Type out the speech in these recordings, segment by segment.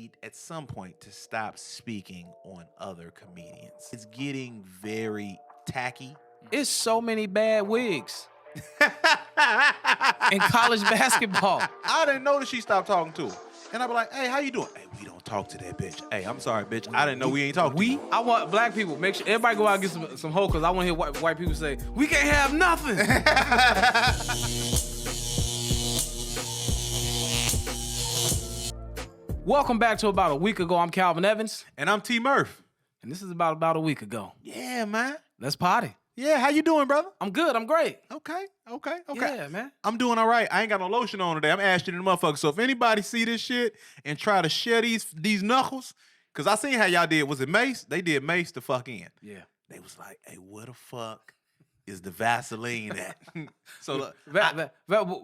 need at some point to stop speaking on other comedians. It's getting very tacky. It's so many bad wigs in college basketball. I didn't know that she stopped talking to her. And I'd be like, hey, how you doing? Hey, we don't talk to that bitch. Hey, I'm sorry, bitch. I didn't know we ain't talking to you. I want black people. Make sure everybody go out and get some hoes, because I want to hear white people say, we can't have nothing. Welcome back to About a Week Ago. I'm Calvin Evans. And I'm T. Murph. And this is about a week ago. Yeah, man. Let's party. Yeah, how you doing, brother? I'm good. I'm great. Okay. Yeah, man. I'm doing all right. I ain't got no lotion on today. I'm ashing in the motherfucker. So if anybody see this shit and try to share these knuckles, because I seen how y'all did. Was it Mace? They did Mace the fuck in. Yeah. They was like, hey, where the fuck is the Vaseline at? So look,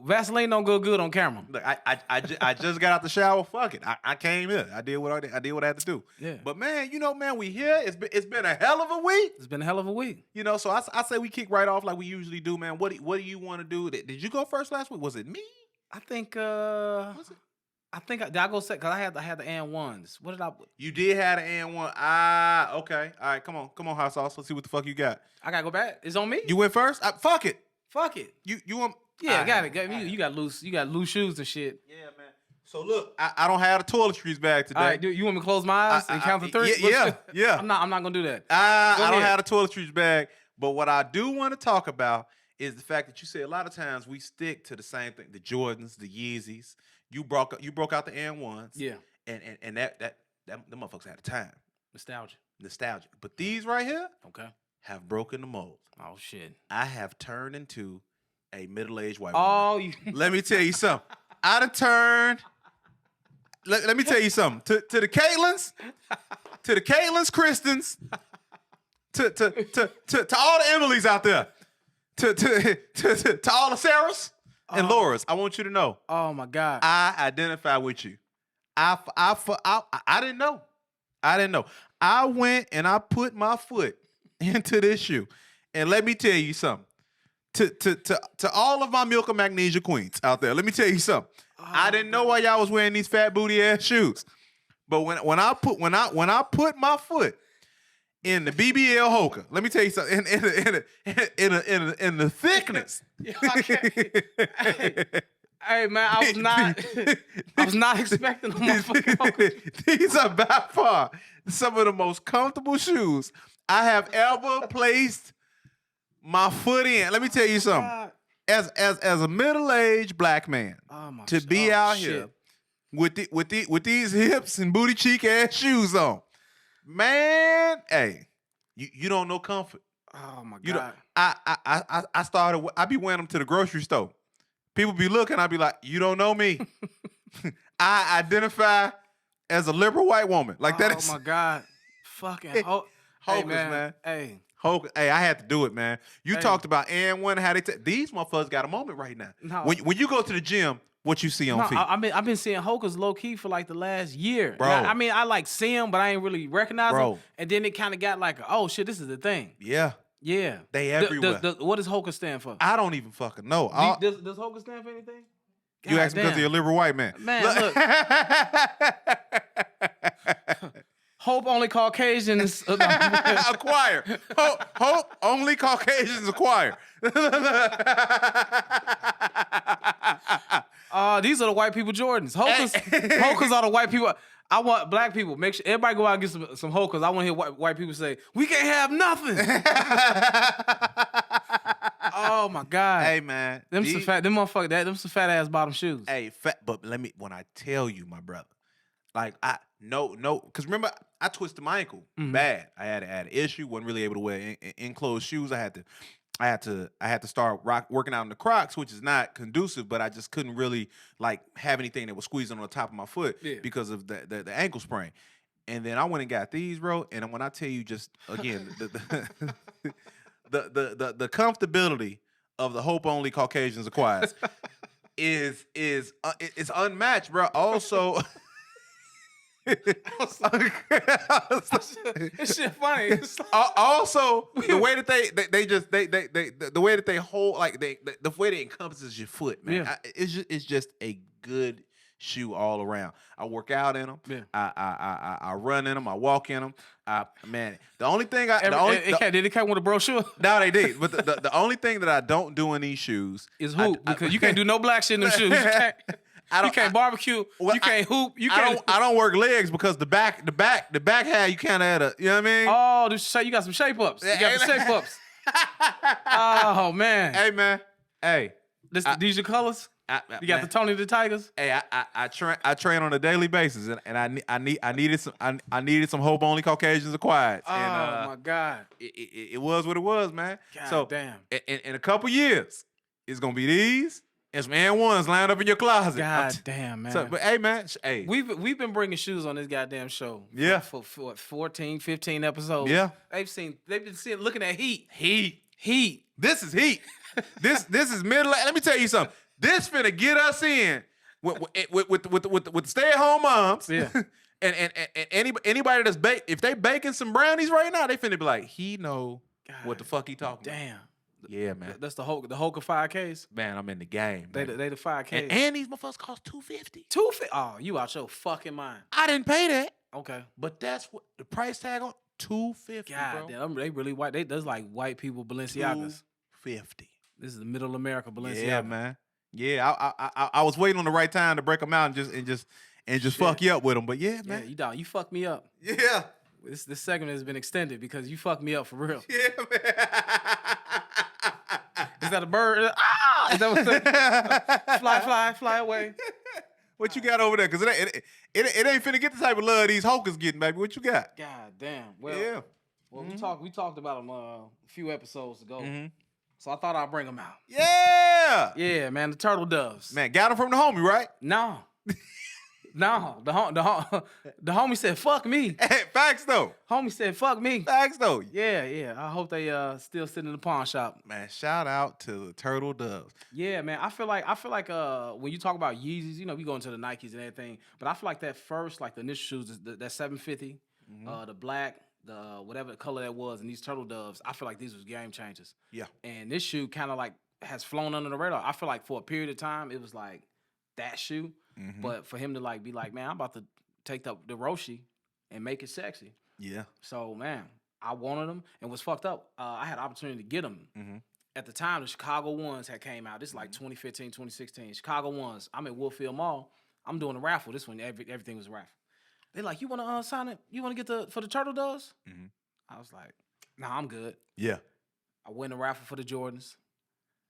Vaseline don't go good on camera. look, I just got out the shower. Fuck it. I came here. I did what I had to do. Yeah. But man, we here. It's been a hell of a week. It's been a hell of a week. So I say we kick right off like we usually do, man. What do you want to do? Did you go first last week? Was it me? I think Was it? did I go second? Because I had the and ones. What did I? You did have an and one. Okay. All right, come on, hot sauce. Let's see what the fuck you got. I gotta go back. It's on me. You went first. Fuck it. Fuck it. You want? Yeah, got it. You got loose shoes and shit. Yeah, man. So look, I don't have the toiletries bag today. All right, you want me to close my eyes and count to three? Yeah. I'm not gonna do that. I Go don't ahead. have the toiletries bag, but what I do want to talk about is the fact that you say a lot of times we stick to the same thing: the Jordans, the Yeezys. You broke out the and ones. Yeah. And that the motherfuckers had a time. Nostalgia. But these right here Okay. have broken the mold. Oh shit. I have turned into a middle-aged white woman. Oh, you. Let me tell you something. I done turned. Let me tell you something. To the Caitlins, Kristens, to all the Emilys out there, to all the Sarahs and Lauras, I want you to know. Oh my God. I identify with you. I didn't know. I went and I put my foot into this shoe, and let me tell you something. To all of my milk and magnesia queens out there, let me tell you something. I didn't know why y'all was wearing these fat booty ass shoes, but when I put my foot in the BBL Hoka, let me tell you something. In the thickness. Hey man, I was not expecting them motherfucking. These are by far some of the most comfortable shoes I have ever placed my foot in. Let me tell you something. God. As a middle-aged black man, to be out here with these hips and booty cheek ass shoes on, man, you don't know comfort. Oh my God. You know, I be wearing them to the grocery store. People be looking, I be like, you don't know me. I identify as a liberal white woman. Like that is. Oh my God. Fucking Hocus, hey, man. Hey. Hey, I had to do it, man. You talked about and one how these motherfuckers got a moment right now. No. When you go to the gym, what you see on feet? I've been seeing Hokas low key for like the last year. Bro. I mean, I like see them, but I ain't really recognize Bro. them. And then it kind of got like, oh shit, this is the thing. Yeah, Yeah. they everywhere. What does Hoka stand for? I don't even fucking know. Does Hoka stand for anything? You asked me because you're a liberal white man. Man, look. Hope only Caucasians acquire. Hope only Caucasians acquire. These are the white people Jordans. Hokas are the white people. I want black people. Make sure everybody go out and get some Hokas. I want to hear white people say, we can't have nothing. Oh my God. Hey man. Them some fat ass bottom shoes. Hey, but when I tell you, my brother, like because remember I twisted my ankle bad. I had an issue. wasn't really able to wear enclosed shoes. I had to start working out in the Crocs, which is not conducive. But I just couldn't really like have anything that was squeezing on the top of my foot because of the ankle sprain. And then I went and got these, bro. And when I tell you, just again, the comfortability of the Hope Only Caucasians acquires is unmatched, bro. Also. This shit funny. It's like, also, the way that the way that they hold, like the way that encompasses your foot, man. Yeah. It's just a good shoe all around. I work out in them. Yeah. I run in them. I walk in them. Man, the only thing Did it come with a brochure? no, they did. But the only thing that I don't do in these shoes Is hoop because you can't do no black shit in them shoes. You can't barbecue. Well, you can't hoop. You can't. I don't work legs because the back half you kind of had a, you know what I mean? Oh, you got some shape ups. You got the shape ups. Oh man. Hey man. Hey. These your colors? You got man, the Tony the Tigers? Hey, I train on a daily basis, and I needed some hope only Caucasians acquired. Oh And, my God. it was what it was, man. God so damn. In a couple years, it's gonna be these and some N1s lined up in your closet. God damn, man. So, but hey, man, hey, We've been bringing shoes on this goddamn show. Yeah. For what, 14, 15 episodes. Yeah. They've been looking at heat. heat. This is heat. this is middle. Let me tell you something. This finna get us in with stay-at-home moms. Yeah. and anybody that's if they baking some brownies right now, they finna be like, he know what the fuck he talking about. Damn. Yeah, man. That's the Hoka 5Ks. Man, I'm in the game. They Man. the 5Ks. And these motherfuckers cost $250. $250. Oh, you out your fucking mind. I didn't pay that, Okay. but that's what the price tag on $250. God bro. damn, they really white. That's like white people Balenciagas. $250. This is the middle America Balenciaga. Yeah, man. Yeah, I was waiting on the right time to break them out and just fuck you up with them. But yeah, man. Yeah, you fucked me up. Yeah. This segment has been extended because you fucked me up for real. Yeah, man. Is that a bird? Ah! Is that what fly away? What you got over there? Because it ain't finna get the type of love these hokers getting, baby. What you got? God damn. Well, Yeah. Well, we talked about them a few episodes ago. Mm-hmm. So I thought I'd bring them out. Yeah. Yeah, man, the turtle doves. Man, got them from the homie, right? No. No, the homie said, fuck me. Hey, facts, though. Homie said, fuck me. Facts, though. Yeah. I hope they still sitting in the pawn shop. Man, shout out to the turtle doves. Yeah, man. I feel like when you talk about Yeezys, you know, we go into the Nikes and everything, but I feel like that first, like the initial shoes, that 750, the black, the whatever color that was, and these turtle doves, I feel like these was game changers. Yeah. And this shoe kind of like has flown under the radar. I feel like for a period of time, it was like that shoe. But for him to like be like, man, I'm about to take the Roshi and make it sexy. Yeah. So, man, I wanted them. And what's fucked up, I had the opportunity to get them. At the time, the Chicago ones had came out. This is like 2015, 2016. Chicago ones. I'm at Woodfield Mall. I'm doing a raffle. This one, everything was a raffle. They're like, you want to sign it? You want to get for the turtle doves? I was like, nah, I'm good. Yeah. I win the raffle for the Jordans.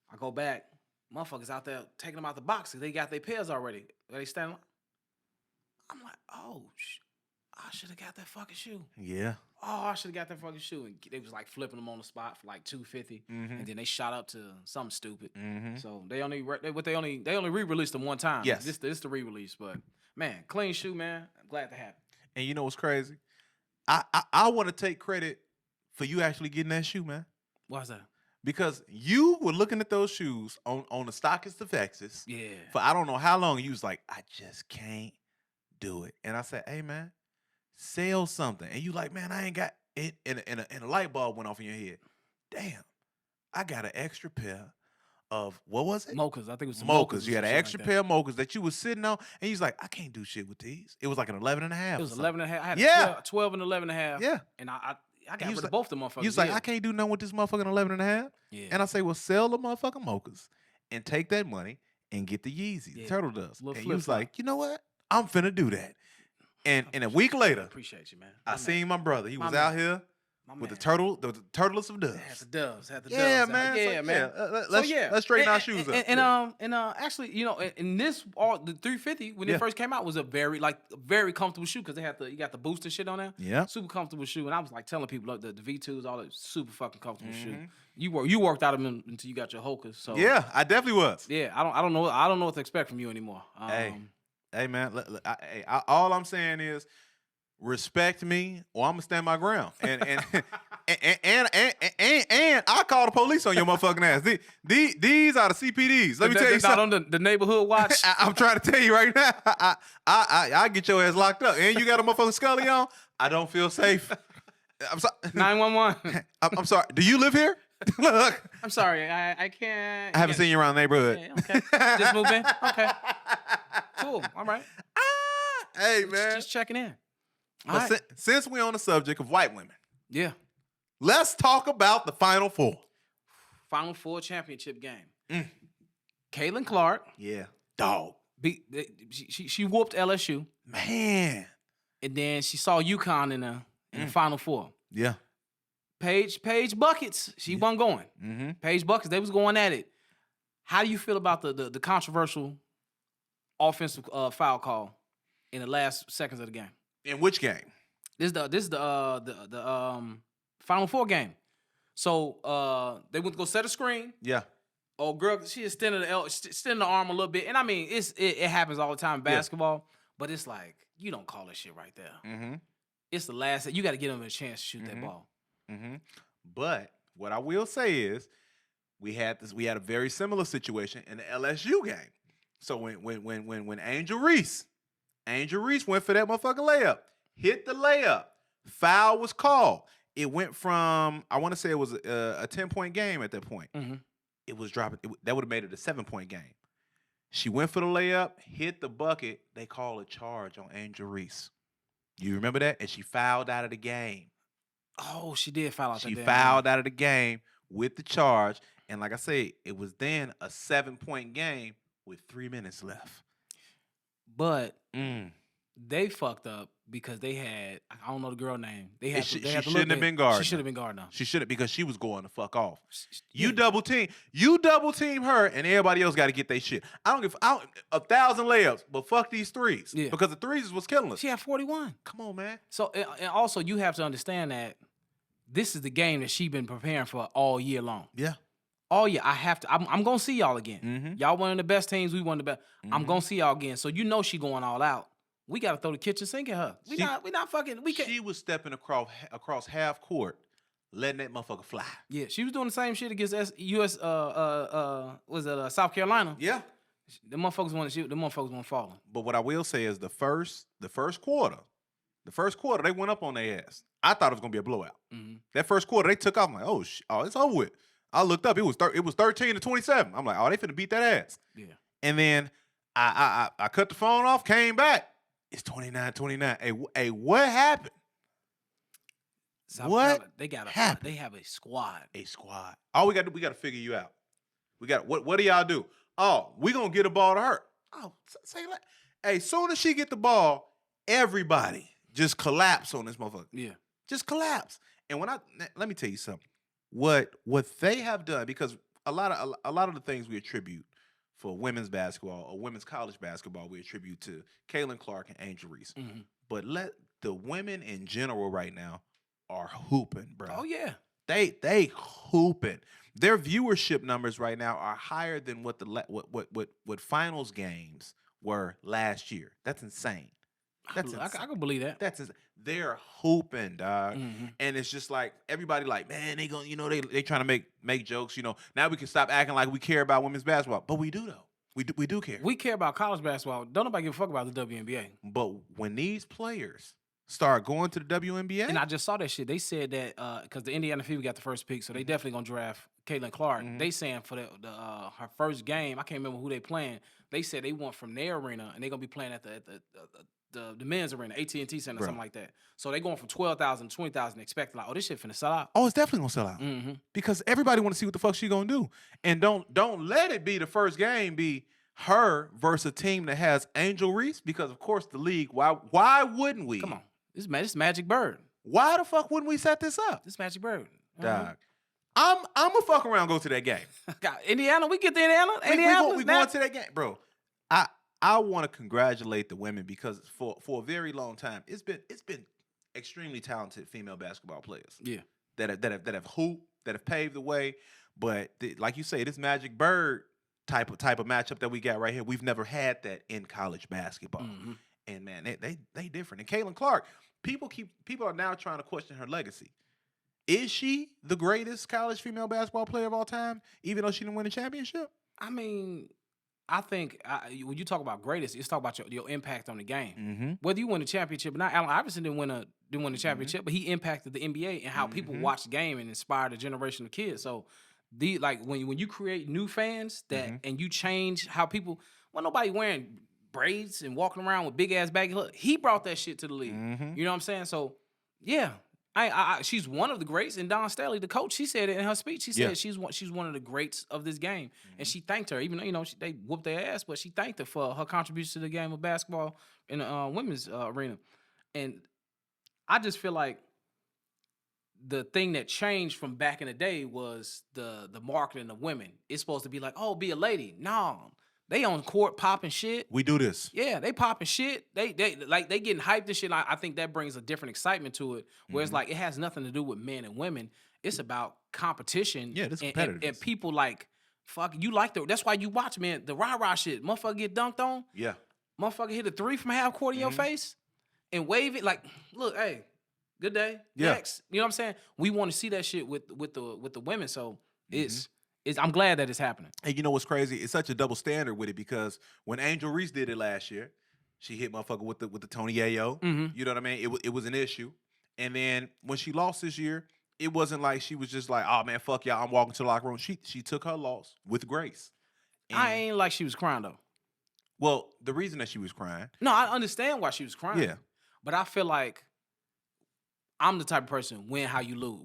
I go back. Motherfuckers out there taking them out the box. They got their pairs already. They standing. I'm like, oh, I should have got that fucking shoe. Yeah. Oh, I should have got that fucking shoe. And they was like flipping them on the spot for like $250, and then they shot up to something stupid. So they only re-released them one time. Yes. This the re-release, but man, clean shoe, man. I'm glad to have it. And you know what's crazy? I want to take credit for you actually getting that shoe, man. Why's that? Because you were looking at those shoes on the stockist of Texas. Yeah. For I don't know how long. You was like, I just can't do it. And I said, hey, man, sell something. And you like, man, I ain't got it. And a light bulb went off in your head. Damn, I got an extra pair of, what was it? Mochas. I think it was some Mochas. You or had an some shit extra like pair of mochas that you was sitting on. And you was like, I can't do shit with these. It was like an 11 and a half. It was 11 and a half. I had Yeah. 12 and 11 and a half. Yeah. And I got was rid of like- both the motherfuckers. You was like, yeah. I can't do nothing with this motherfucking 11 and a half. Yeah. And I say, well, sell the motherfucking mochas and take that money and get the Yeezys, Yeah. Turtle Doves. Little And you was flip-flop. like, you know what? I'm finna do that. And a week later, Appreciate you, man. I seen my brother. He My was man. out here My with man. the turtlest of doves. Had the doves. Had the Yeah, doves. man. Yeah, So, man. Let's straighten our shoes up. And actually, you know, in this the 350 when Yeah. it first came out was a very comfortable shoe because you got the boost and shit on there. Yeah. Super comfortable shoe, and I was like telling people, look, the V2s, all that super fucking comfortable shoe. Mm-hmm. You worked out of them until you got your Hokas. So Yeah, I definitely was. yeah. I don't know what to expect from you anymore. Hey, man. All I'm saying is respect me, or I'm gonna stand my ground. And and I call the police on your motherfucking ass. These are the CPDs. Let me tell you Not something. on the neighborhood watch. I'm trying to tell you right now. I get your ass locked up, and you got a motherfucking Scully on. I don't feel safe. I'm sorry. 911. I'm sorry. Do you live here? Look, I'm sorry, I can't. I haven't seen you around the neighborhood. Yeah, okay. Just moved in. Okay. Cool. All right. Hey, Just, man. just checking in. All But right. since we're on the subject of white women, Yeah. let's talk about the Final Four. Final Four championship game. Mm. Caitlin Clark Yeah. Dog. she whooped LSU, Man. and then she saw UConn in the Final Four. Yeah. Paige Buckets, she wasn't going. Mm-hmm. Paige Buckets, they was going at it. How do you feel about the controversial offensive foul call in the last seconds of the game? In which game? This is the Final Four game. So they went to go set a screen. Yeah. Oh, girl, she extended the arm a little bit, and I mean it happens all the time in basketball. But it's like you don't call that shit right there. Mm-hmm. It's the last. You got to give them a chance to shoot that ball. Mm-hmm. But what I will say is, we had a very similar situation in the LSU game. So when Angel Reese went for that motherfucking layup, hit the layup, foul was called. It went from, I want to say it was a 10-point game at that point. Mm-hmm. It was dropping. That would have made it a 7-point game. She went for the layup, hit the bucket. They call a charge on Angel Reese. You remember that? And she fouled out of the game. Oh, she did foul out. She fouled out of the game with the charge. And like I say, it was then a 7-point game with 3 minutes left. But they fucked up because they had, I don't know the girl name. She shouldn't have been guarding. She should have been guarding. She shouldn't, because she was going the fuck off. You double team her, and everybody else got to get their shit. I don't give 1,000 layups, but fuck these threes. Yeah. Because the threes was killing us. She had 41. Come on, man. So and also you have to understand that this is the game that she been preparing for all year long. Yeah. All year. I'm gonna see y'all again. Mm-hmm. Y'all one of the best teams. We one of the best. Mm-hmm. I'm gonna see y'all again. So you know she going all out. We gotta throw the kitchen sink at her. We not fucking. We can't. She was stepping across half court, letting that motherfucker fly. Yeah, she was doing the same shit against South Carolina. Yeah. The motherfuckers weren't falling. But what I will say is the first quarter, they went up on their ass. I thought it was gonna be a blowout. Mm-hmm. That first quarter, they took off. I'm like, oh, it's over with. I looked up, it was 13-27. I'm like, oh, they finna beat that ass. Yeah. And then I cut the phone off, came back. It's 29-29. Hey, what happened? They have a squad. A squad. All we gotta figure you out. What do y'all do? Oh, we gonna get a ball to her. Oh, say like, hey, soon as she get the ball, everybody just collapse on this motherfucker. Yeah. Just collapse. And let me tell you something. What they have done, because a lot of the things we attribute for women's basketball or women's college basketball, we attribute to Caitlin Clark and Angel Reese. Mm-hmm. But the women in general right now are hooping, bro. Oh yeah. They hooping. Their viewership numbers right now are higher than what finals games were last year. That's insane. I can believe that. That's insane. They're hooping, dog. Mm-hmm. And it's just like everybody like, man, they gonna, they trying to make jokes, Now we can stop acting like we care about women's basketball. But we do though. We do care. We care about college basketball. Don't nobody give a fuck about the WNBA. But when these players start going to the WNBA, and I just saw that shit. They said that because the Indiana Fever got the first pick, so they definitely gonna draft Caitlin Clark. Mm-hmm. They saying for her first game, I can't remember who they playing. They said they want from their arena, and they gonna be playing at the men's arena, AT&T Center, something like that. So they going from 12,000 to 20,000, expecting like, oh, this shit finna sell out. Oh, it's definitely gonna sell out. Mm-hmm. Because everybody want to see what the fuck she gonna do, and don't let it be the first game be her versus a team that has Angel Reese, because of course the league. Why wouldn't we? Come on, this Magic Bird. Why the fuck wouldn't we set this up? This Magic Bird, Dog. I'm gonna fuck around, go to that game. Indiana, we get to Indiana. We going to that game, bro. I want to congratulate the women, because for a very long time it's been extremely talented female basketball players. Yeah, that have hooped, that have paved the way. But like you say, this Magic Bird type of matchup that we got right here, we've never had that in college basketball. Mm-hmm. And man, they different. And Caitlin Clark, people are now trying to question her legacy. Is she the greatest college female basketball player of all time, even though she didn't win a championship? I mean, I think when you talk about greatest, it's talk about your impact on the game. Mm-hmm. Whether you win a championship or not. Allen Iverson didn't win a didn't win the championship, but he impacted the NBA and how people watch the game and inspired a generation of kids. So when you create new fans that and you change how people, well, nobody wearing braids and walking around with big ass baggy hood. He brought that shit to the league. You know what I'm saying? So yeah. She's one of the greats, and Don Staley, the coach, she said it in her speech. She said she's one of the greats of this game, and she thanked her. Even though they whooped their ass, but she thanked her for her contribution to the game of basketball in the women's arena. And I just feel like the thing that changed from back in the day was the marketing of women. It's supposed to be like, oh, be a lady. No, they on court popping shit. We do this. Yeah, they popping shit. They getting hyped and shit. I think that brings a different excitement to it. Where it's like it has nothing to do with men and women. It's about competition. Yeah, this and people like fuck. You like that's why you watch, man. The rah shit. Motherfucker get dunked on. Yeah. Motherfucker hit a 3 from half court in your face and wave it like, look, hey, good day. Yeah. Next. You know what I'm saying? We want to see that shit with the women. So I'm glad that it's happening. And you know what's crazy? It's such a double standard with it because when Angel Reese did it last year, she hit motherfucker with the Tony Yayo. You know what I mean? It was an issue. And then when she lost this year, it wasn't like she was just like, oh man, fuck y'all, I'm walking to the locker room. She took her loss with grace. And, I ain't like she was crying though. Well, the reason that she was crying. No, I understand why she was crying. Yeah. But I feel like I'm the type of person, win how you lose.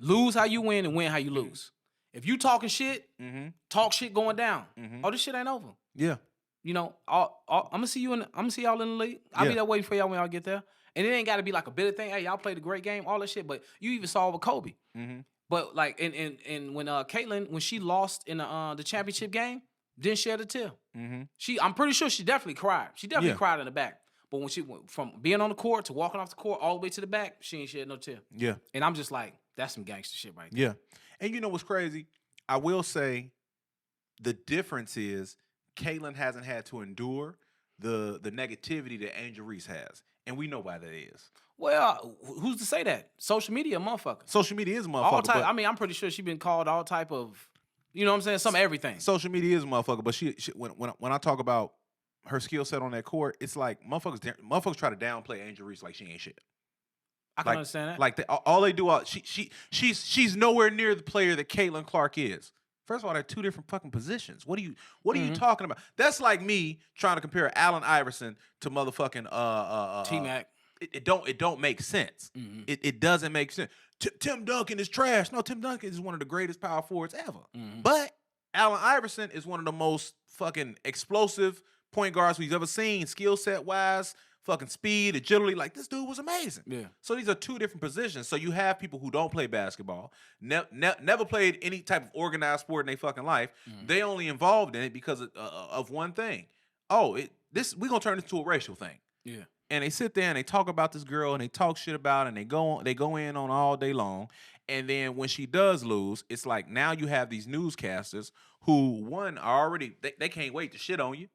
Lose how you win, and win how you lose. If you talking shit, talk shit going down. Oh, this shit ain't over. Yeah. You know, I'm gonna see y'all in the league. I'll be there waiting for y'all when y'all get there. And it ain't got to be like a bitter thing. Hey, y'all played a great game, all that shit. But you even saw it with Kobe. But like, and when Caitlyn, when she lost in the championship game, didn't shed a tear. I'm pretty sure she definitely cried. She definitely cried in the back. But when she went from being on the court to walking off the court all the way to the back, she ain't shed no tear. Yeah. And I'm just like, that's some gangster shit right there. Yeah. And you know what's crazy? I will say the difference is Caitlyn hasn't had to endure the negativity that Angel Reese has. And we know why that is. Well, who's to say that? Social media, motherfucker. Social media is a motherfucker. All type. I mean, I'm pretty sure she's been called all type of, you know what I'm saying? Some everything. Social media is a motherfucker. But she when I talk about her skill set on that court, it's like motherfuckers try to downplay Angel Reese like she ain't shit. I can understand that. Like all they do, she's nowhere near the player that Caitlin Clark is. First of all, they're two different fucking positions. What are you talking about? That's like me trying to compare Allen Iverson to motherfucking T-Mac. It don't make sense. It doesn't make sense. Tim Duncan is trash. No, Tim Duncan is one of the greatest power forwards ever. But Allen Iverson is one of the most fucking explosive point guards we've ever seen, skill set wise, fucking speed, agility. Like, this dude was amazing. Yeah. So these are two different positions. So you have people who don't play basketball, never played any type of organized sport in their fucking life. They only involved in it because of one thing. Oh, we're gonna turn this into a racial thing. Yeah. And they sit there and they talk about this girl and they talk shit about it and they go in on all day long. And then when she does lose, it's like now you have these newscasters who, one, are already, they can't wait to shit on you.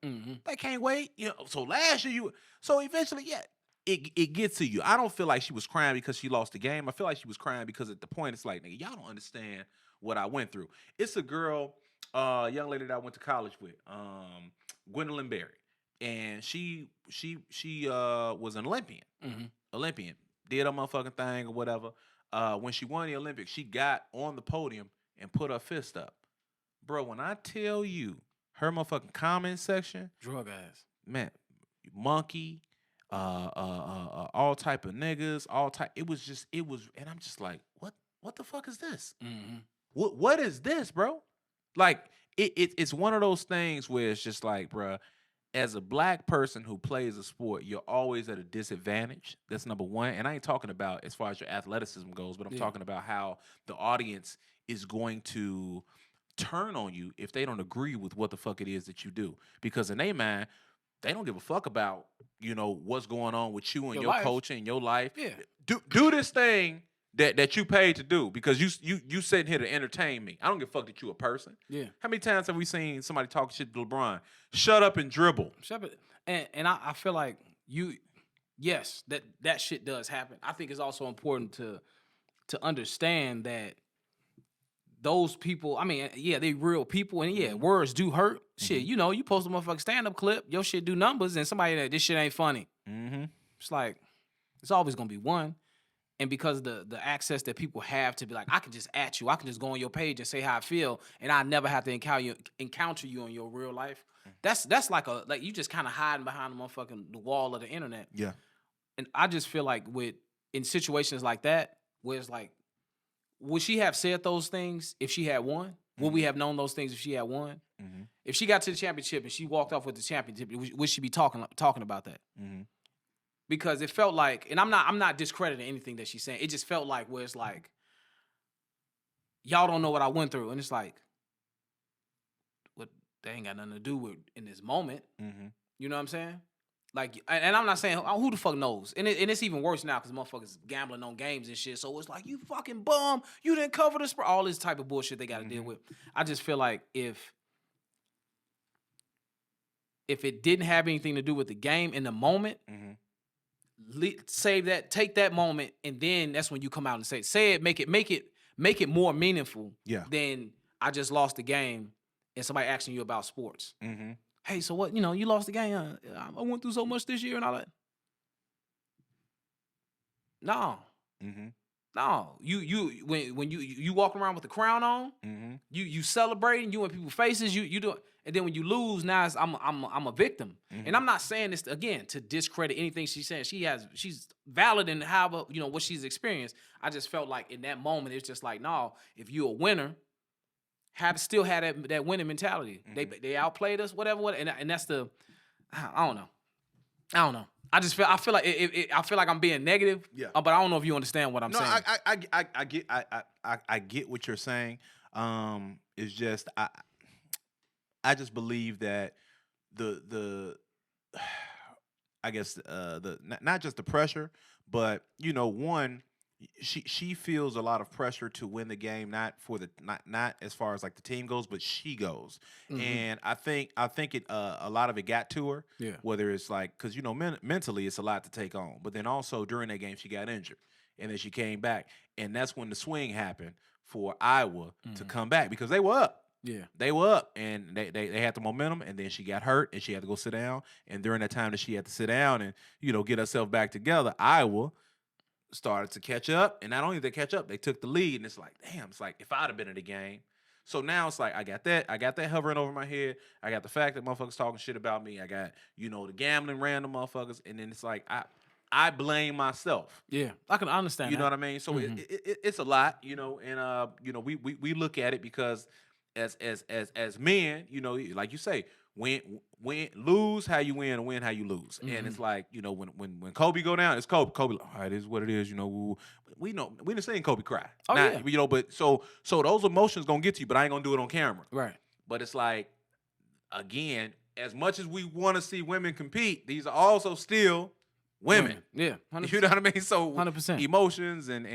They can't wait. You know, so last year so eventually, yeah, it gets to you. I don't feel like she was crying because she lost the game. I feel like she was crying because at the point it's like, nigga, y'all don't understand what I went through. It's a girl, young lady that I went to college with, Gwendolyn Berry. And she was an Olympian. Olympian. Did her motherfucking thing or whatever. When she won the Olympics, she got on the podium and put her fist up. Bro, when I tell you her motherfucking comment section, drug ass. Man, monkey, all type of niggas, all type. It was, and I'm just like, what the fuck is this? What is this, bro? Like, it's one of those things where it's just like, bro, as a black person who plays a sport, you're always at a disadvantage. That's number one. And I ain't talking about as far as your athleticism goes, but I'm talking about how the audience is going to turn on you if they don't agree with what the fuck it is that you do. Because in their mind, they don't give a fuck about, you know, what's going on with you and your coaching and your life. Yeah. Do this thing that you paid to do because you sitting here to entertain me. I don't give a fuck that you a person. Yeah. How many times have we seen somebody talk shit to LeBron? Shut up and dribble. Shut up. And I feel like yes, that shit does happen. I think it's also important to understand that those people, I mean, yeah, they real people, and yeah, words do hurt. Shit, you know, you post a motherfucking stand-up clip, your shit do numbers, and somebody that this shit ain't funny. It's like, it's always gonna be one. And because the access that people have to be like, I can just at you, I can just go on your page and say how I feel, and I never have to encounter you in your real life. That's like you just kind of hiding behind the wall of the internet. Yeah. And I just feel like in situations like that, where it's like, would she have said those things if she had won? Would we have known those things if she had won? Mm-hmm. If she got to the championship and she walked off with the championship, would she be talking about that? Mm-hmm. Because it felt like, and I'm not discrediting anything that she's saying. It just felt like where it's like, y'all don't know what I went through, and it's like, what they ain't got nothing to do with in this moment. Mm-hmm. You know what I'm saying? Like, and I'm not saying who the fuck knows, and it's even worse now because motherfuckers gambling on games and shit. So it's like, you fucking bum, you didn't cover the spread, all this type of bullshit they got to deal with. I just feel like if it didn't have anything to do with the game in the moment. Save that, take that moment, and then that's when you come out and say it, make it more meaningful. Yeah. Than I just lost the game and somebody asking you about sports. Mm-hmm. Hey, so what? You lost the game. I went through so much this year and all that. No. Mm-hmm. No. When you walk around with the crown on, you celebrating, you in people's faces, you do it. And then when you lose, now it's, I'm a victim. And I'm not saying this again to discredit anything she's saying. She's valid in how what she's experienced. I just felt like in that moment it's just like, no, if you're a winner, still have that winning mentality. They outplayed us, whatever, and that's the I don't know. I feel like I feel like I'm being negative. Yeah. But I don't know if you understand what I'm saying. I get what you're saying. It's just I just believe that I guess not just the pressure, but one, she feels a lot of pressure to win the game, not as far as like the team goes, but she goes. And I think it a lot of it got to her. Yeah. Whether it's like, because mentally it's a lot to take on, but then also during that game she got injured, and then she came back, and that's when the swing happened for Iowa to come back, because they were up. Yeah. They were up, and they had the momentum, and then she got hurt, and she had to go sit down. And during that time that she had to sit down and get herself back together, Iowa started to catch up. And not only did they catch up, they took the lead. And it's like, damn, it's like if I'd have been in the game. So now it's like I got that hovering over my head. I got the fact that motherfuckers talking shit about me. I got the gambling random motherfuckers, and then it's like I blame myself. Yeah, I can understand. You know what I mean? So it's a lot, and we look at it because as men, like you say, win lose how you win, and win how you lose. And it's like, when Kobe go down, it's Kobe. Kobe, all right, it is what it is. We done seen Kobe cry. Oh, yeah. But so those emotions gonna get to you, but I ain't gonna do it on camera. Right. But it's like, again, as much as we want to see women compete, these are also still women. Yeah, 100%. You know what I mean? So 100%. emotions and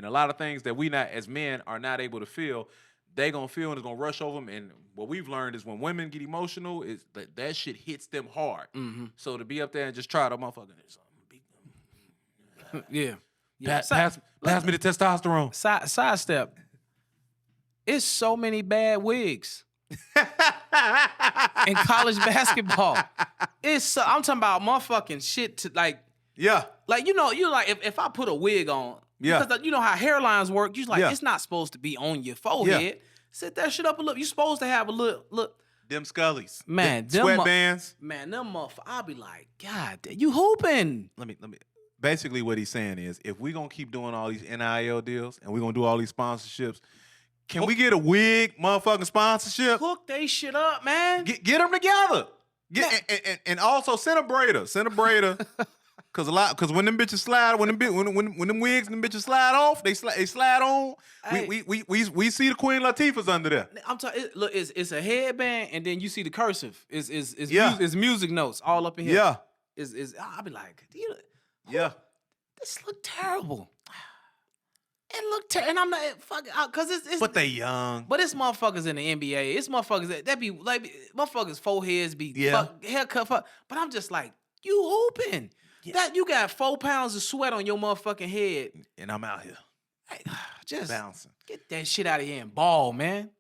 a lot of things that we not as men are not able to feel, they gonna feel, and it's gonna rush over them. And what we've learned is when women get emotional, is that shit hits them hard. So to be up there and just try to motherfucker, yeah. Pass me the testosterone. Sidestep. It's so many bad wigs in college basketball. I'm talking about motherfucking shit to like. Yeah. Like, you like if I put a wig on, because you know how hairlines work. You're like, it's not supposed to be on your forehead. Yeah. Set that shit up a little. You're supposed to have a look. Them scullies. Man, them sweatbands. Man, them motherfuckers. I'll be like, God, you hooping. Let me. Basically, what he's saying is, if we're gonna keep doing all these NIL deals and we're gonna do all these sponsorships, can we get a wig motherfucking sponsorship? Hook they shit up, man. Get them together. And also send a braider. Cause when them bitches slide, when them wigs and them bitches slide off, they slide on. Hey. We see the Queen Latifah's under there. I'm talking. Look, it's a headband, and then you see the cursive. It's music notes all up in here. Yeah. I'll be like, this look terrible. It look terrible, and I'm not fucking because it's. But they young. But it's motherfuckers in the NBA. It's motherfuckers that be like motherfuckers foreheads be haircut. But I'm just like, you hooping. Yeah. That you got 4 pounds of sweat on your motherfucking head, and I'm out here, just bouncing. Get that shit out of here and ball, man.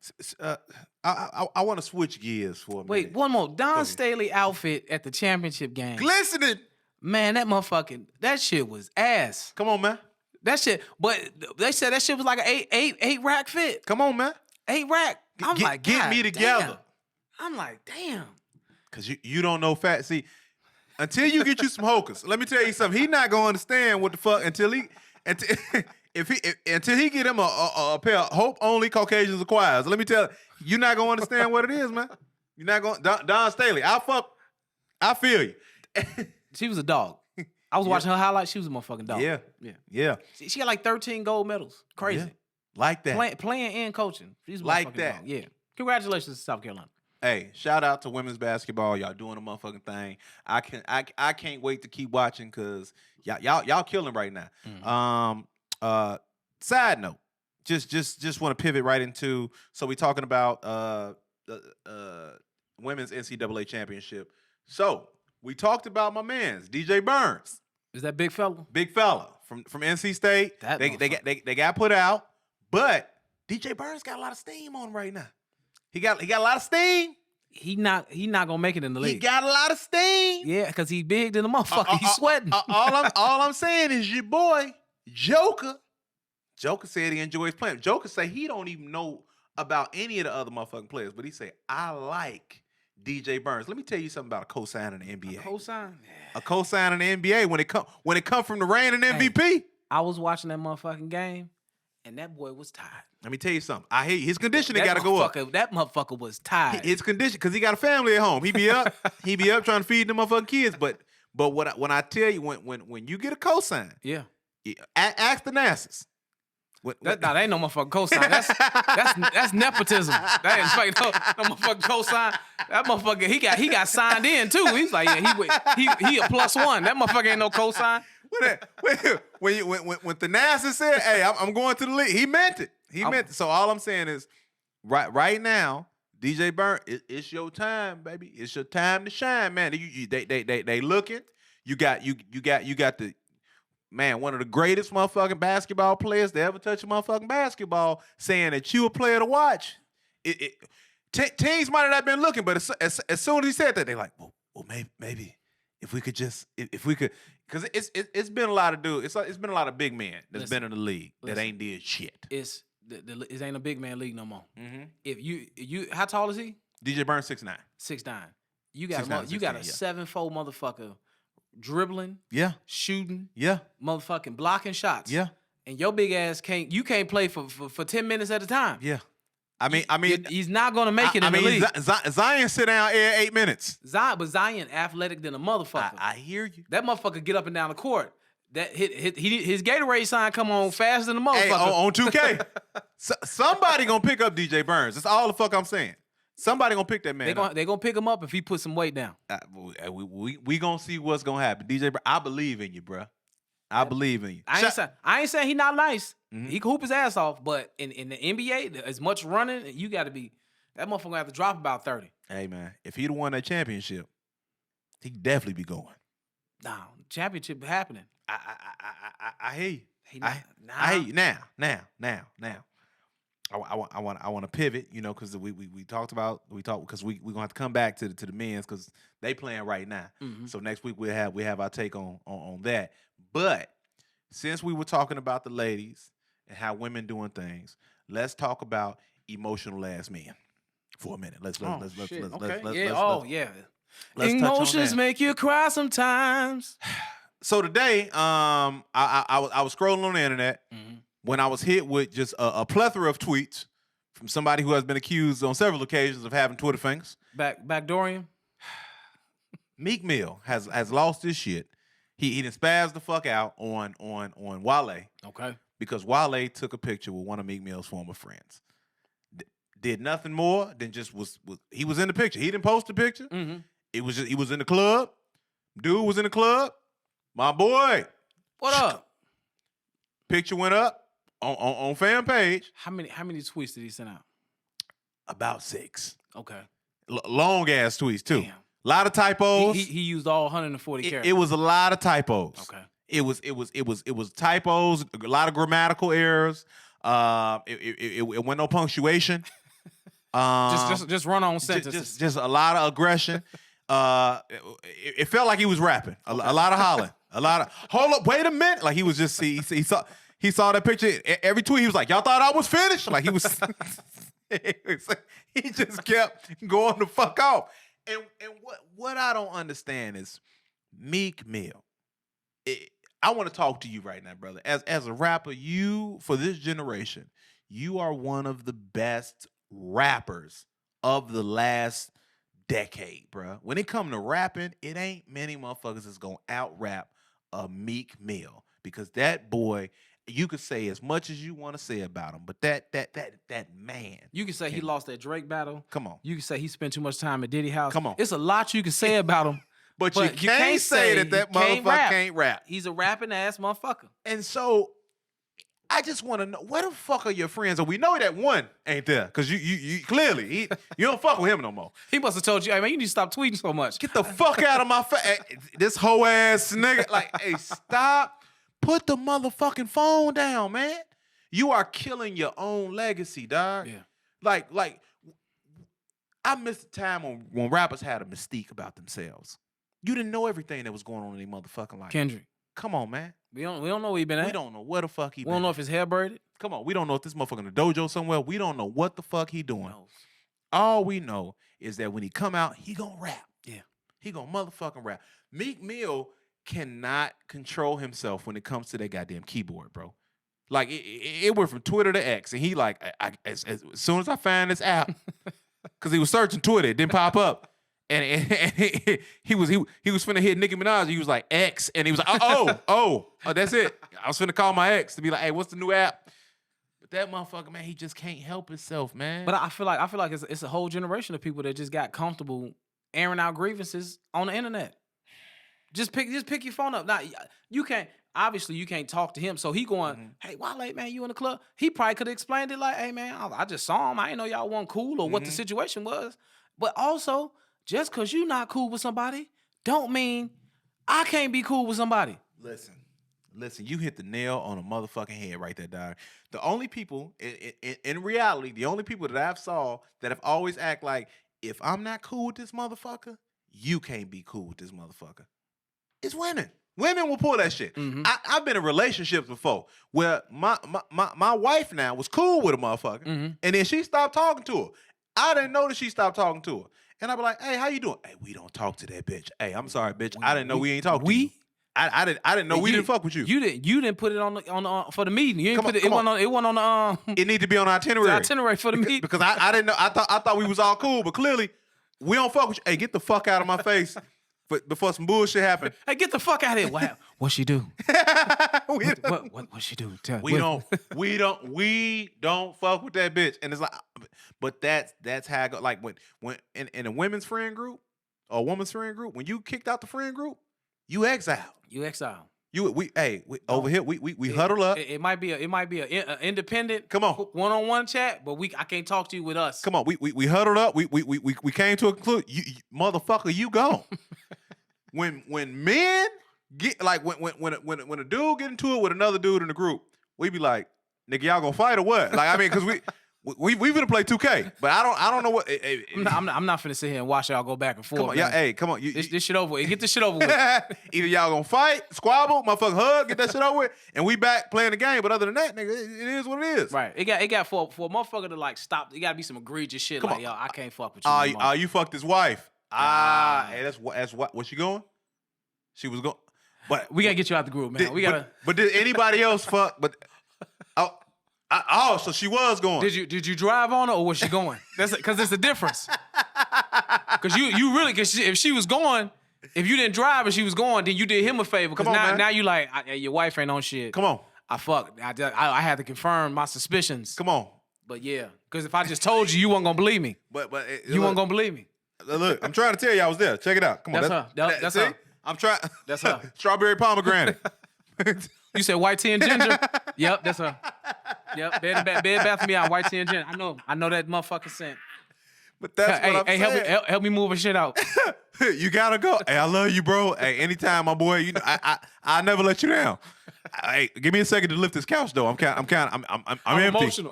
I want to switch gears for a minute. Wait, one more. Don Staley outfit at the championship game, glistening. Man, that shit was ass. Come on, man. That shit, but they said that shit was like an eight rack fit. Come on, man. 8 rack. I'm like, get me together. Damn. I'm like, damn. Cause you don't know fat. See, until you get you some hokers, let me tell you something. He not gonna understand what the fuck until he get him a pair of Hope Only Caucasians acquires. Let me tell you not gonna understand what it is, man. You're not gonna Don Staley. I feel you. She was a dog. I was watching her highlights. She was a motherfucking dog. Yeah. She got like 13 gold medals. Crazy. Yeah. Like that. Playing and coaching. She's a like motherfucking that. dog. Yeah. Congratulations to South Carolina. Hey, shout out to women's basketball. Y'all doing a motherfucking thing. I can't wait to keep watching because y'all killing right now. Mm-hmm. Side note, just want to pivot right into. So we talking about women's NCAA championship. So we talked about my man's DJ Burns. Is that big fella? Big fella from NC State. They got put out, but DJ Burns got a lot of steam on him right now. He got a lot of steam. He not gonna make it in the league. He got a lot of steam. Yeah, because he big than a motherfucker. He's sweating. All I'm saying is your boy Joker. Joker said he enjoys playing. Joker say he don't even know about any of the other motherfucking players, but he say I like DJ Burns. Let me tell you something about a cosign in the NBA. A cosign? A cosign in the NBA when it come from the reigning MVP. Hey, I was watching that motherfucking game, and that boy was tired. Let me tell you something. I hate his conditioning got to go up. That motherfucker was tired. His condition because he got a family at home. He be up trying to feed them motherfucking kids. But when I tell you when you get a cosign, yeah, ask the NASAs. That ain't no motherfucking cosign. That's nepotism. That ain't fucking no motherfucking cosign. That motherfucker he got signed in too. He's like he a +1. That motherfucker ain't no cosign. When the NASA said, "Hey, I'm going to the league," he meant it. He meant it. So all I'm saying is, right now, DJ Burns, it's your time, baby. It's your time to shine, man. They looking. You got the man, one of the greatest motherfucking basketball players to ever touch a motherfucking basketball, saying that you a player to watch. Teams might not have been looking, but as soon as he said that, they like, well, maybe if we could, because it's been a lot of dudes. It's been a lot of big men that's been in the league that ain't did shit. It ain't a big man league no more. Mm-hmm. If you how tall is he? DJ Burns 6'9". 6'9". You got a 7'4" motherfucker dribbling, shooting, motherfucking blocking shots, and your big ass can't play for 10 minutes at a time. I mean, he's not gonna make it in the league. Zion sit down 8 minutes. Zion athletic than a motherfucker. I hear you. That motherfucker get up and down the court. That his Gatorade sign come on faster than the motherfucker. Hey, on 2K. Somebody gonna pick up DJ Burns. That's all the fuck I'm saying. Somebody gonna pick that man up. They gonna pick him up if he put some weight down. We gonna see what's gonna happen. DJ Burns, I believe in you, bro. I believe in you. I ain't saying he not nice. Mm-hmm. He can hoop his ass off, but in the NBA, as much running, you got to be that motherfucker gonna have to drop about 30. Hey man, if he'd won that championship, he'd definitely be going. Nah, championship happening. I hear you. I hear you. Now. I want to pivot, because we talked because we gonna have to come back to the men's because they playing right now. Mm-hmm. So next week we have our take on that. But since we were talking about the ladies and how women doing things, let's talk about emotional ass men for a minute. Let's emotions make you cry sometimes. So today, I was scrolling on the internet when I was hit with just a plethora of tweets from somebody who has been accused on several occasions of having Twitter fingers. Backdooring. Meek Mill has lost his shit. He done spazzed the fuck out on Wale. Okay. Because Wale took a picture with one of Meek Mill's former friends. Did nothing more than just he was in the picture. He didn't post the picture. Mm-hmm. He was in the club. Dude was in the club. My boy. What up? Picture went up on fan page. How many tweets did he send out? About 6. Okay. Long ass tweets too. Damn. A lot of typos. He used all 140 characters. It was a lot of typos. Okay. It was typos, a lot of grammatical errors. It went no punctuation. Just run on sentences. Just a lot of aggression. It felt like he was rapping. A lot of hollering. A lot of hold up, wait a minute. Like he was just he saw that picture. Every tweet he was like, y'all thought I was finished? Like he was he just kept going the fuck off. And what I don't understand is Meek Mill. I want to talk to you right now, brother. As a rapper, you for this generation, you are one of the best rappers of the last decade, bro. When it come to rapping, it ain't many motherfuckers that's gonna out rap a Meek Mill because that boy, you could say as much as you want to say about him, but that man, You can say he lost that Drake battle. Come on. You can say he spent too much time at Diddy house. Come on. It's a lot you can say about him. but you can't say that motherfucker can't rap. He's a rapping ass motherfucker. And so I just want to know where the fuck are your friends? And we know that one ain't there because you clearly you don't fuck with him no more. He must have told you, hey man, you need to stop tweeting so much. Get the fuck out of my face. This whole ass nigga. Like, hey, stop. Put the motherfucking phone down, man. You are killing your own legacy, dog. Yeah. Like, I missed the time when rappers had a mystique about themselves. You didn't know everything that was going on in their motherfucking life. Kendrick. Come on, man. We don't know where he been at. We don't know where the fuck he been. We don't know if his hair braided. Come on, we don't know if this motherfucker in the dojo somewhere. We don't know what the fuck he doing. No. All we know is that when he come out, he gonna rap. Yeah. He gonna motherfucking rap. Meek Mill cannot control himself when it comes to that goddamn keyboard, bro. Like it went from Twitter to X, and he like as soon as I find this app, because he was searching Twitter, it didn't pop up, and he was finna hit Nicki Minaj. He was like X, and he was like oh that's it. I was finna call my ex to be like, hey, what's the new app? But that motherfucker, man, he just can't help himself, man. But I feel like it's a whole generation of people that just got comfortable airing out grievances on the internet. Just pick your phone up. Now you can't talk to him. So he going, hey, Wale, man, you in the club? He probably could have explained it like, hey man, I just saw him. I didn't know y'all weren't cool or what the situation was. But also, just cause you not cool with somebody, don't mean I can't be cool with somebody. Listen, you hit the nail on a motherfucking head right there, dog. The only people, in reality, the only people that I've saw that have always act like, if I'm not cool with this motherfucker, you can't be cool with this motherfucker. It's women. Women will pull that shit. Mm-hmm. I've been in relationships before where my wife now was cool with a motherfucker, and then she stopped talking to her. I didn't know that she stopped talking to her. And I be like, hey, how you doing? Hey, we don't talk to that bitch. Hey, I'm sorry, bitch. I didn't know we ain't talking to you. I didn't know we didn't fuck with you. You didn't put it on the for the meeting. You didn't put it. It wasn't on the It need to be on the itinerary. The itinerary for the meeting. Because I didn't know. I thought we was all cool, but clearly we don't fuck with you. Hey, get the fuck out of my face. But before some bullshit happened. Hey, get the fuck out of here. What she do? What she do? We don't fuck with that bitch. And it's like, but that's how I go. Like when in a women's friend group or a woman's friend group, when you kicked out the friend group, you exiled. Over here we huddle up. It might be a independent. Come on, one-on-one chat, but I can't talk to you with us. Come on, we huddled up. We came to a conclusion. You motherfucker, you gone. when men get like when a dude get into it with another dude in the group, we be like, nigga, y'all gonna fight or what? Like I mean, because we finna play 2K, but I don't know what. I'm not finna sit here and watch y'all go back and forth. Come on, yeah, come on. This shit over with. Get this shit over with. Either y'all gonna fight, squabble, motherfucking hug, get that shit over with, and we back playing the game. But other than that, nigga, it is what it is. Right. It got for a motherfucker to like stop. It gotta be some egregious shit. Come like, on. Yo, I can't fuck with you. You fucked his wife. Hey, that's what. Was she going? She was going. But we gotta get you out the group, man. But did anybody else fuck? But so she was going. Did you drive on her or was she going? That's because it's a difference. Because you really, if she was going, if you didn't drive and she was going, then you did him a favor. Because now you like, your wife ain't on shit. Come on. I fucked. I had to confirm my suspicions. Come on. But yeah, because if I just told you, you weren't gonna believe me. You weren't gonna believe me. Look, I'm trying to tell you I was there. Check it out. Come on. That's her. That's her. I'm trying. That's her. Strawberry pomegranate. You said white tea and ginger? Yep, that's her. Yep, bed bath me out, white tea and ginger. I know that motherfucking scent. But that's what I'm saying. Help me move her shit out. You gotta go. Hey, I love you, bro. Hey, anytime, my boy. You know, I never let you down. Hey, give me a second to lift this couch, though. I'm empty. I'm emotional.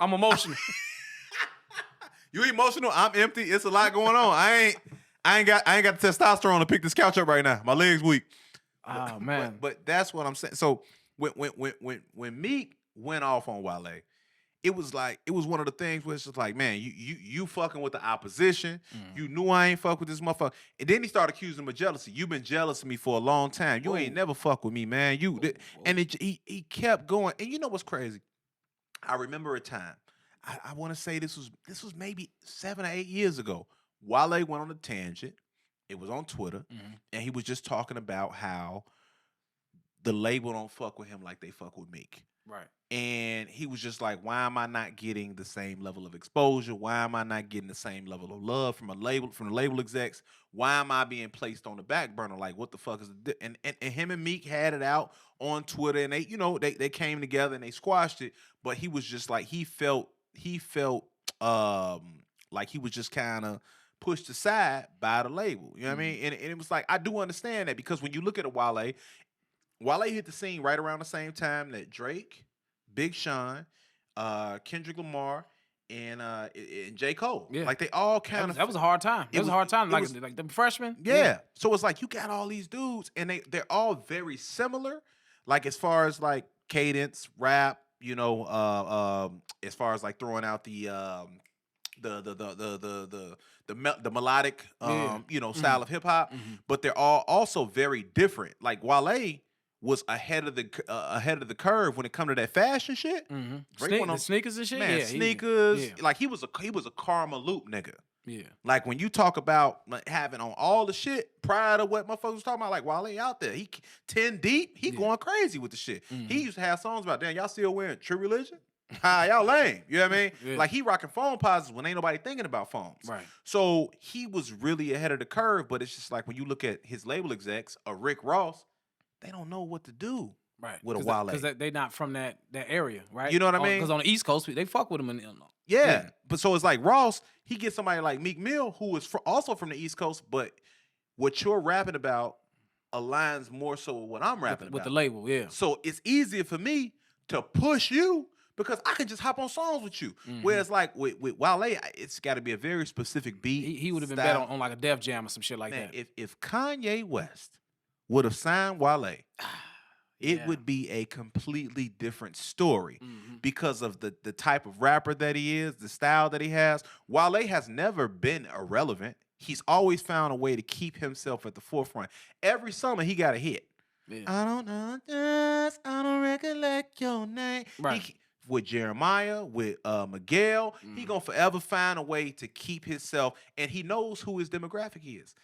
You emotional? I'm empty. It's a lot going on. I I ain't got the testosterone to pick this couch up right now. My legs weak. Oh man. But that's what I'm saying. So when Meek went off on Wale, it was one of the things where it's just like, man, you fucking with the opposition. You knew I ain't fuck with this motherfucker. And then he started accusing him of jealousy. You've been jealous of me for a long time. You ain't never fuck with me, man. And he kept going. And you know what's crazy? I remember a time. I want to say this was maybe 7 or 8 years ago. Wale went on a tangent. It was on Twitter, and he was just talking about how the label don't fuck with him like they fuck with Meek. Right. And he was just like, why am I not getting the same level of exposure? Why am I not getting the same level of love from the label execs? Why am I being placed on the back burner? Like, what the fuck is and him and Meek had it out on Twitter, and they came together and they squashed it. But he was just like, he felt like he was just kind of pushed aside by the label. You know what I mean? And it was like, I do understand that, because when you look at a Wale hit the scene right around the same time that Drake, Big Sean, Kendrick Lamar, and J. Cole. Yeah. Like, they all kind of... That was a hard time. It was a hard time. Like the freshmen. Yeah. So it's like, you got all these dudes, and they're all very similar. Like, as far as like cadence, rap, as far as like throwing out the melodic style of hip hop, but they're all also very different. Like, Wale was ahead of the curve when it come to that fashion shit. The sneakers and shit. Man, yeah, sneakers. Like, he was a Karma Loop nigga. Yeah. Like, when you talk about like having on all the shit prior to what motherfuckers was talking about, like, Wale out there, he 10 deep, he going crazy with the shit. He used to have songs about, damn, y'all still wearing True Religion? Y'all lame. You know what I mean? Yeah. Like, he rocking phone pauses when ain't nobody thinking about phones. Right. So he was really ahead of the curve, but it's just like, when you look at his label execs, Rick Ross, they don't know what to do. Right. With a Wale. Because they not from that area, right? You know what I mean? Because on the East Coast, they fuck with him in Illinois. Yeah. But so it's like, Ross, he gets somebody like Meek Mill, who is also from the East Coast, but what you're rapping about aligns more so with what I'm rapping about. With the label, yeah. So it's easier for me to push you because I can just hop on songs with you. Whereas like with Wale, it's got to be a very specific beat. He would have been better on like a Def Jam or some shit like that. If Kanye West would have signed Wale, it would be a completely different story because of the type of rapper that he is, the style that he has. Wale has never been irrelevant. He's always found a way to keep himself at the forefront. Every summer, he got a hit. Yeah. I don't know this, I don't recollect your name. Right. With Jeremiah, with Miguel, he gonna forever find a way to keep himself, and he knows who his demographic is.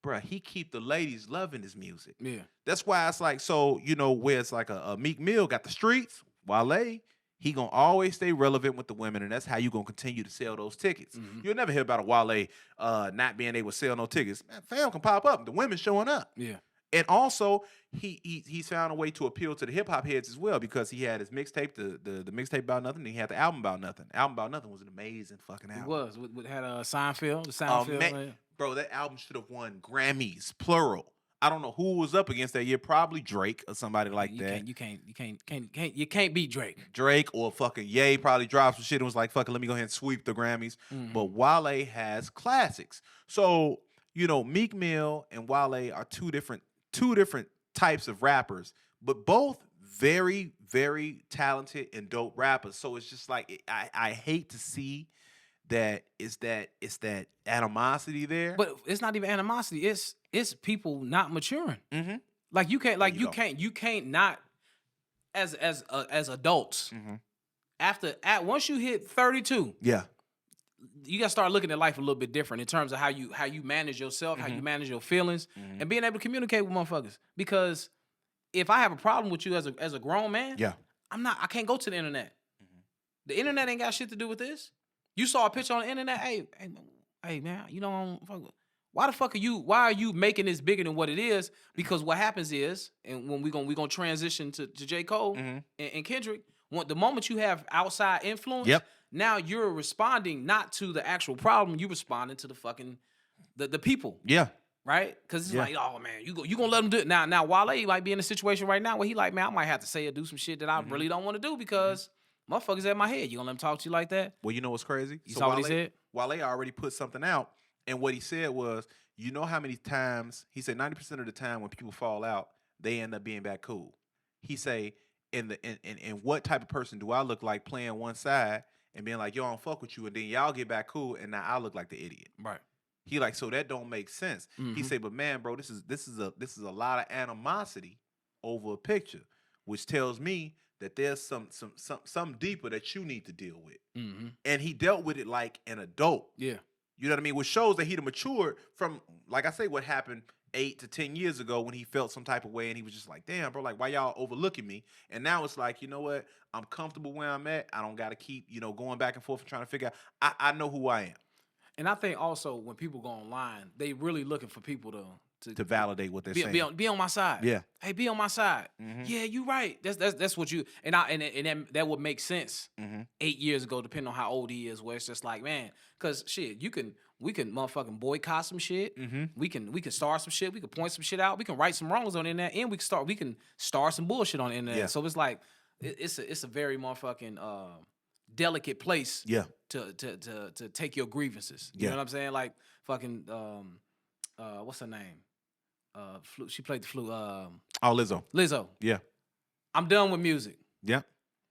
Bruh, he keep the ladies loving his music. Yeah. That's why it's like, so, where it's like a Meek Mill got the streets, Wale, he gonna always stay relevant with the women, and that's how you gonna continue to sell those tickets. You'll never hear about a Wale not being able to sell no tickets. Man, fam can pop up, the women showing up. Yeah. And also, he's found a way to appeal to the hip hop heads as well, because he had his mixtape, the mixtape About Nothing, and he had the album About Nothing. Album About Nothing was an amazing fucking album. It was. It had Seinfeld. The Seinfeld. Bro, that album should have won Grammys, plural. I don't know who was up against that year. Probably Drake or somebody like that. You can't beat Drake. Drake or fucking Ye probably dropped some shit and was like, fuck it, let me go ahead and sweep the Grammys. But Wale has classics. So, Meek Mill and Wale are two different types of rappers, but both very, very talented and dope rappers. So it's just like, I hate to see that it's that animosity there. But it's not even animosity. It's people not maturing. Like you can't not as adults. Once you hit 32, you gotta start looking at life a little bit different in terms of how you manage yourself, how you manage your feelings, and being able to communicate with motherfuckers. Because if I have a problem with you as a grown man, I can't go to the internet. The internet ain't got shit to do with this. You saw a picture on the internet, hey man, why are you making this bigger than what it is? Because what happens is, and when we gonna transition to J. Cole and Kendrick, the moment you have outside influence, now you're responding not to the actual problem, you're responding to the fucking the people. Yeah. Right? Because it's like, oh man, you gonna let him do it. Now Wale might be in a situation right now where he like, man, I might have to say or do some shit that I really don't want to do because motherfuckers at my head. You gonna let him talk to you like that? Well, you know what's crazy? You saw what he said? Wale already put something out, And what he said was, you know how many times, he said 90% of the time when people fall out, they end up being back cool. He say, in what type of person do I look like playing one side and being like, yo, I don't fuck with you, and then y'all get back cool, and now I look like the idiot. Right. He like, so that don't make sense. He say, but man, bro, this is a lot of animosity over a picture, which tells me that there's some deeper that you need to deal with. And he dealt with it like an adult. Yeah. You know what I mean? Which shows that he'd matured from, like I say, what happened 8 to 10 years ago when he felt some type of way and he was just like, damn, bro, like, why y'all overlooking me? And now it's like, you know what? I'm comfortable where I'm at. I don't got to keep, going back and forth and trying to figure out. I know who I am. And I think also when people go online, they really looking for people to validate what they're saying. Be on my side. Yeah. Hey, be on my side. Yeah, you right. That's what you and that would make sense 8 years ago, depending on how old he is. Where it's just like, man, because shit, we can motherfucking boycott some shit. We can start some shit. We can point some shit out. We can right some wrongs on the internet, and we can start some bullshit on the internet. Yeah. So it's like it's a very motherfucking delicate place. Yeah. To take your grievances. You know what I'm saying? Like fucking what's her name? She played the flute. Lizzo. Lizzo. Yeah. I'm done with music. Yeah.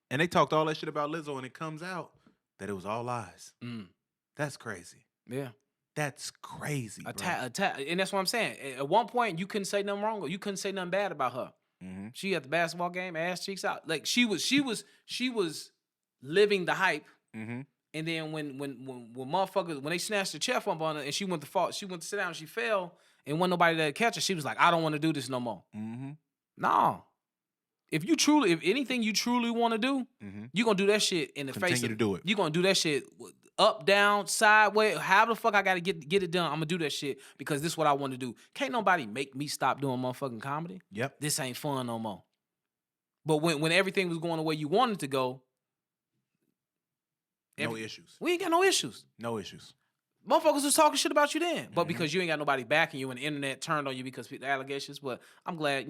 And they talked all that shit about Lizzo, and it comes out that it was all lies. That's crazy. Yeah. That's crazy. And that's what I'm saying. At one point, you couldn't say nothing wrong, or you couldn't say nothing bad about her. She at the basketball game, ass cheeks out. Like she was living the hype. And then when motherfuckers, when they snatched the chair from on her and she went to sit down and she fell and wasn't nobody there to catch her, she was like, I don't want to do this no more. No. If anything you truly want to do, you're going to do that shit in the face. Continue to do it. You're going to do that shit up, down, sideways, however the fuck I got to get it done. I'm going to do that shit because this is what I want to do. Can't nobody make me stop doing motherfucking comedy. Yep. This ain't fun no more. But when everything was going the way you wanted to go, no issues. We ain't got no issues. No issues. Motherfuckers was talking shit about you then. But because you ain't got nobody backing you and the internet turned on you because of the allegations. But I'm glad,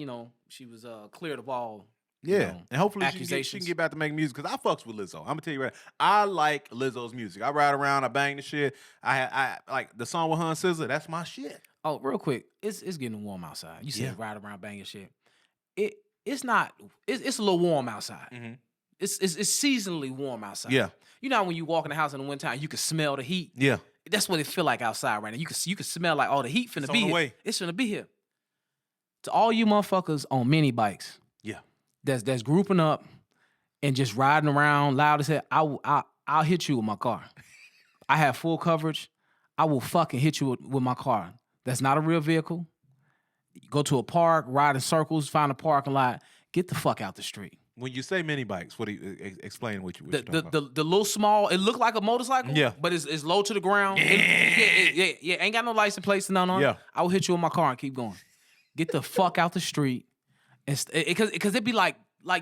she was cleared of all and hopefully accusations. she can get back to making music because I fucks with Lizzo. I'm going to tell you right now. I like Lizzo's music. I ride around, I bang the shit. I like the song with her and SZA. That's my shit. Oh, real quick. It's getting warm outside. You said ride around banging shit. It's not. It's a little warm outside. It's seasonally warm outside. Yeah. You know when you walk in the house in the wintertime, you can smell the heat. Yeah. That's what it feel like outside right now. You can smell like all the heat finna be here. Way. It's finna be here. To all you motherfuckers on mini bikes. Yeah. That's grouping up and just riding around loud as hell. I'll hit you with my car. I have full coverage. I will fucking hit you with my car. That's not a real vehicle. You go to a park, ride in circles, find a parking lot. Get the fuck out the street. When you say mini bikes, what do you explain? What you the little small? It look like a motorcycle, but it's low to the ground. Yeah. Ain't got no license plates, none on. Yeah, I will hit you with my car and keep going. Get the fuck out the street, because it be like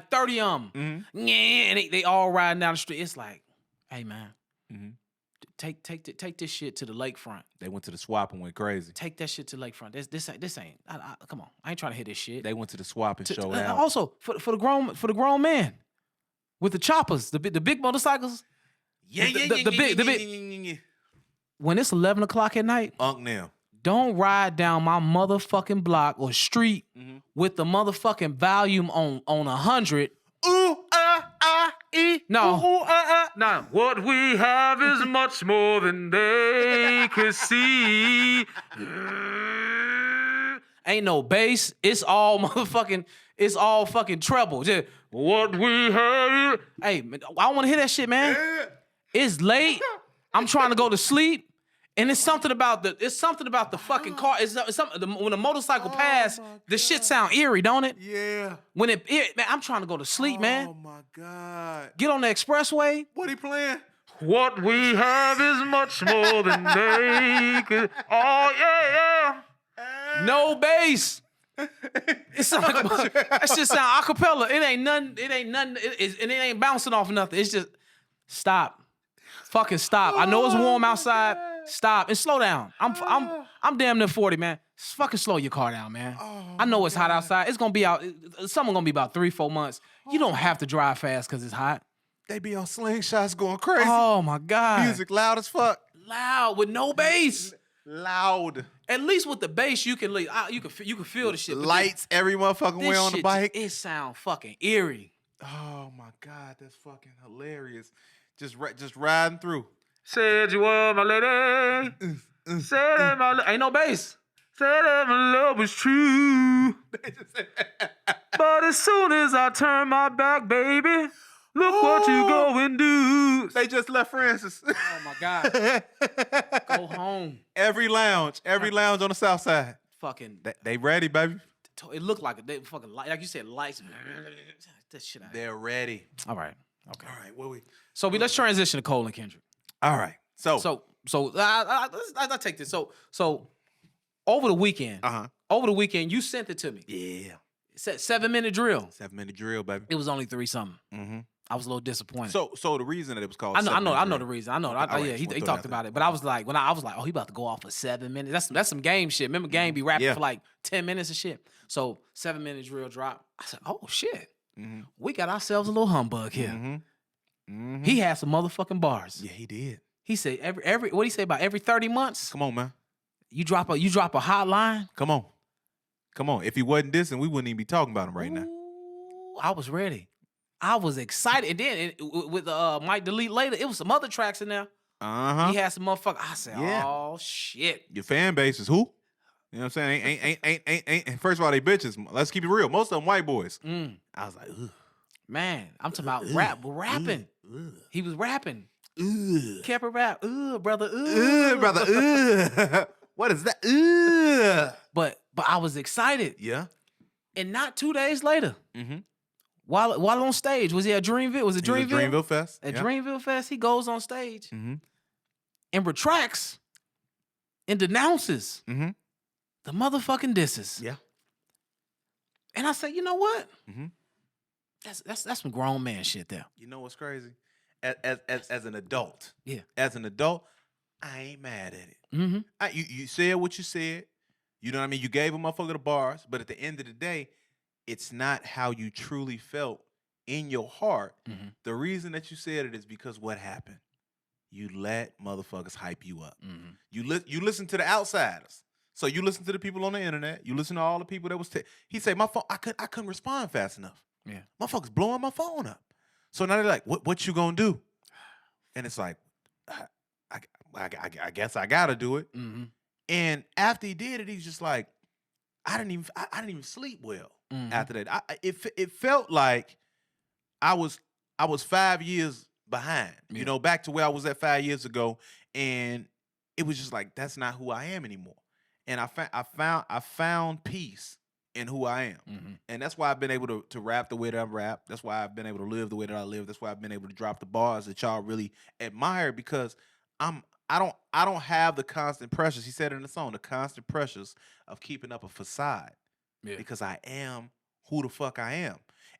30 and they all riding down the street. It's like, hey man, take this shit to the lakefront. They went to the swap and went crazy. Take that shit to the lakefront. This ain't. Come on, I ain't trying to hit this shit. They went to the swap and showed out. Also for the grown man with the choppers, the big motorcycles. The big. When it's 11 o'clock at night, now. Don't ride down my motherfucking block or street with the motherfucking volume on 100. No. No. What we have is much more than they could see. Ain't no bass. It's all fucking treble. Just what we have. Hey, I want to hear that shit, man. It's late. I'm trying to go to sleep. And it's something about the fucking car. It's something when a motorcycle pass, the shit sound eerie, don't it? Yeah. Man, I'm trying to go to sleep, man. Oh my God. Get on the expressway. What he playing? What we have is much more than they could. Oh yeah. No bass. It's like that shit sound acapella. It ain't nothing. And it ain't bouncing off nothing. It's just stop. Fucking stop. I know it's warm outside. Stop and slow down. I'm damn near 40, man. Fucking slow your car down, man. I know it's hot outside. It's gonna be out. Summer gonna be about 3-4 months. You don't have to drive fast because it's hot. They be on slingshots going crazy. Oh my God. Music loud as fuck. Loud with no bass. Loud. At least with the bass, you can you can feel the shit. But Lights every motherfucking way on the bike. It sound fucking eerie. Oh my God, that's fucking hilarious. Just riding through. Said you were my lady. Said that ain't no bass. Said that my love was true. But as soon as I turn my back, baby, look what you go and do. They just left Francis. Oh my God. Go home. Every lounge on the south side. Fucking. They ready, baby. It looked like they fucking like you said, lights. That shit out. They're ready. All right. Okay. All right. What we? So let's transition to Cole and Kendrick. All right. So I take this. So over the weekend, you sent it to me. Yeah. It said 7-minute drill. 7-minute drill, baby. It was only 3 something. Mm-hmm. I was a little disappointed. So the reason that it was called, I know the reason. I know. Right, He talked about it, but I was like, oh, he about to go off for 7 minutes. That's some game shit. Remember, game be rapping for like 10 minutes and shit. So 7-minute drill drop. I said, oh shit, we got ourselves a little humbug here. Mm-hmm. He had some motherfucking bars. Yeah, he did. He said every what he say about every 30 months. Come on, man. You drop a hotline. Come on. If he wasn't dissing, we wouldn't even be talking about him right now. I was ready. I was excited. And then with Mike Delete Later, it was some other tracks in there. He had some motherfucker. I said, oh shit. Your fan base is who? You know what I'm saying? Ain't first of all, they bitches. Let's keep it real. Most of them white boys. I was like, ugh. Man, I'm talking about rapping. He was rapping. Kept a rap. Brother. Brother. What is that? But I was excited. Yeah. And not 2 days later, while on stage, was he at Dreamville? Was it Dreamville? Dreamville Fest. At Dreamville Fest, he goes on stage and retracts and denounces the motherfucking disses. Yeah. And I said, you know what? That's some grown man shit there. You know what's crazy? As an adult. Yeah. As an adult, I ain't mad at it. You said what you said. You know what I mean? You gave a motherfucker the bars, but at the end of the day, it's not how you truly felt in your heart. The reason that you said it is because what happened? You let motherfuckers hype you up. You listen to the outsiders. So you listen to the people on the internet. You listen to all the people that was. He said my phone. I couldn't respond fast enough. Yeah, motherfuckers blowing my phone up. So now they're like, what you gonna do? And it's like, I guess I gotta do it. And after he did it, he's just like, I didn't even sleep well after that. It felt like I was 5 years behind. Yeah. You know, back to where I was at 5 years ago, and it was just like that's not who I am anymore. And I found peace in who I am, and that's why I've been able to rap the way that I rap. That's why I've been able to live the way that I live. That's why I've been able to drop the bars that y'all really admire because I don't have the constant pressures. He said in the song, the constant pressures of keeping up a facade. Yeah. Because I am who the fuck I am.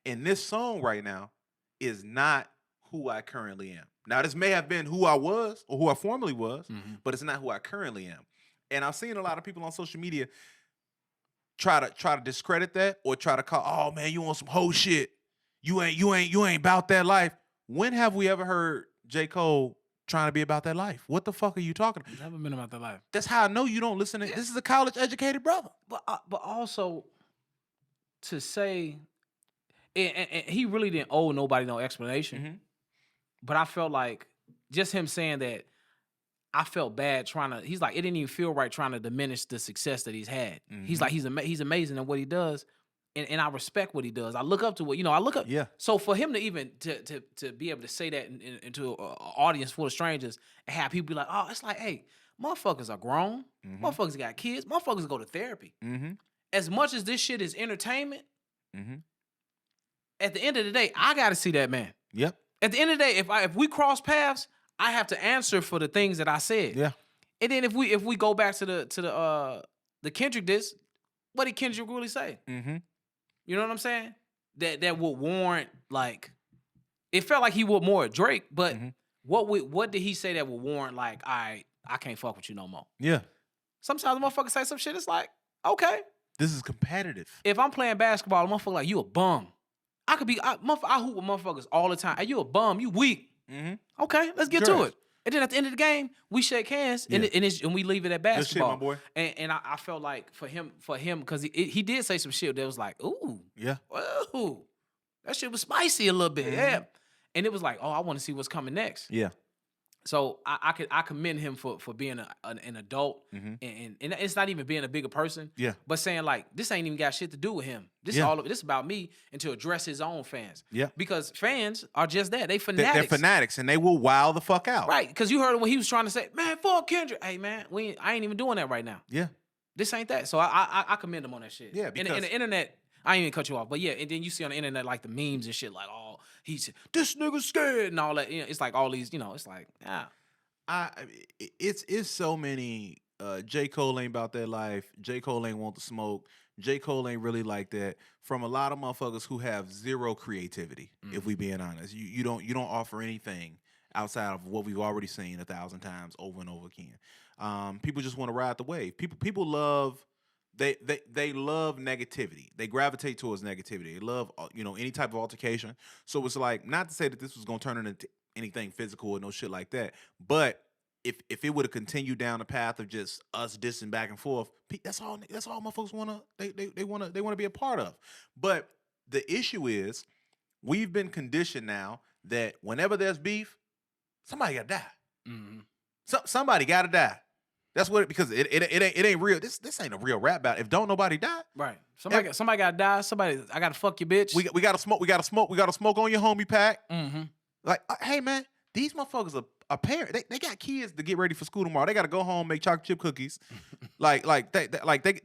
And this song right now is not who I currently am. Now, this may have been who I was or who I formerly was, but it's not who I currently am. And I've seen a lot of people on social media try to discredit that or try to call, oh man, you on some whole shit. You ain't about that life. When have we ever heard J. Cole trying to be about that life? What the fuck are you talking about? Never been about that life. That's how I know you don't listen to this is a college educated brother. But also to say and he really didn't owe nobody no explanation. But I felt like just him saying that I felt bad he's like, it didn't even feel right trying to diminish the success that he's had. He's like, he's amazing at what he does. And I respect what he does. I look up to what, I look up. Yeah. So for him to even, to be able to say that into an audience full of strangers and have people be like, oh, it's like, hey, motherfuckers are grown. Motherfuckers got kids. Motherfuckers go to therapy. As much as this shit is entertainment, at the end of the day, I got to see that man. Yep. At the end of the day, if we cross paths, I have to answer for the things that I said. Yeah. And then if we go back to the Kendrick diss, what did Kendrick really say? You know what I'm saying? That would warrant, like, it felt like he would more Drake, but what did he say that would warrant, like, I can't fuck with you no more? Yeah. Sometimes the motherfucker say some shit, it's like, okay. This is competitive. If I'm playing basketball, a motherfucker like, you a bum. I hoop with motherfuckers all the time. Hey, you a bum, you weak. Okay, let's get to it. And then at the end of the game, we shake hands and we leave it at Good shit, basketball. my boy. And I felt like for him, because he did say some shit that was like, ooh, Yeah. ooh, that shit was spicy a little bit, yeah. And it was like, oh, I want to see what's coming next. Yeah. So I commend him for being an adult and it's not even being a bigger person. Yeah. But saying like this ain't even got shit to do with him. This this about me and to address his own fans. Yeah. Because fans are just that. They They're fanatics. fanatics and they will wow the fuck out. Right. Because you heard when he was trying to say, man, fuck Kendrick. Hey man, I ain't even doing that right now. Yeah. This ain't that. So I commend him on that shit. Yeah. Because and the internet. I ain't even cut you off, but yeah, and then you see on the internet like the memes and shit, like, oh, he's this nigga's scared and all that. You know, it's like all these, it's like, it's so many. J. Cole ain't about that life. J. Cole ain't want the smoke. J. Cole ain't really like that. From a lot of motherfuckers who have zero creativity, if we being honest, you don't offer anything outside of what we've already seen 1,000 times over and over again. People just want to ride the wave. People love. They love negativity. They gravitate towards negativity. They love any type of altercation. So it's like, not to say that this was gonna turn into anything physical or no shit like that, but if it would have continued down the path of just us dissing back and forth, that's all motherfuckers wanna they wanna be a part of. But the issue is we've been conditioned now that whenever there's beef, somebody gotta die. So somebody gotta die. That's what because it ain't real. This ain't a real rap battle. If don't nobody die, right? Somebody gotta die. I gotta fuck your bitch. We gotta smoke. We gotta smoke on your homie pack. Like, hey man, these motherfuckers are parents. They got kids to get ready for school tomorrow. They gotta go home, make chocolate chip cookies. they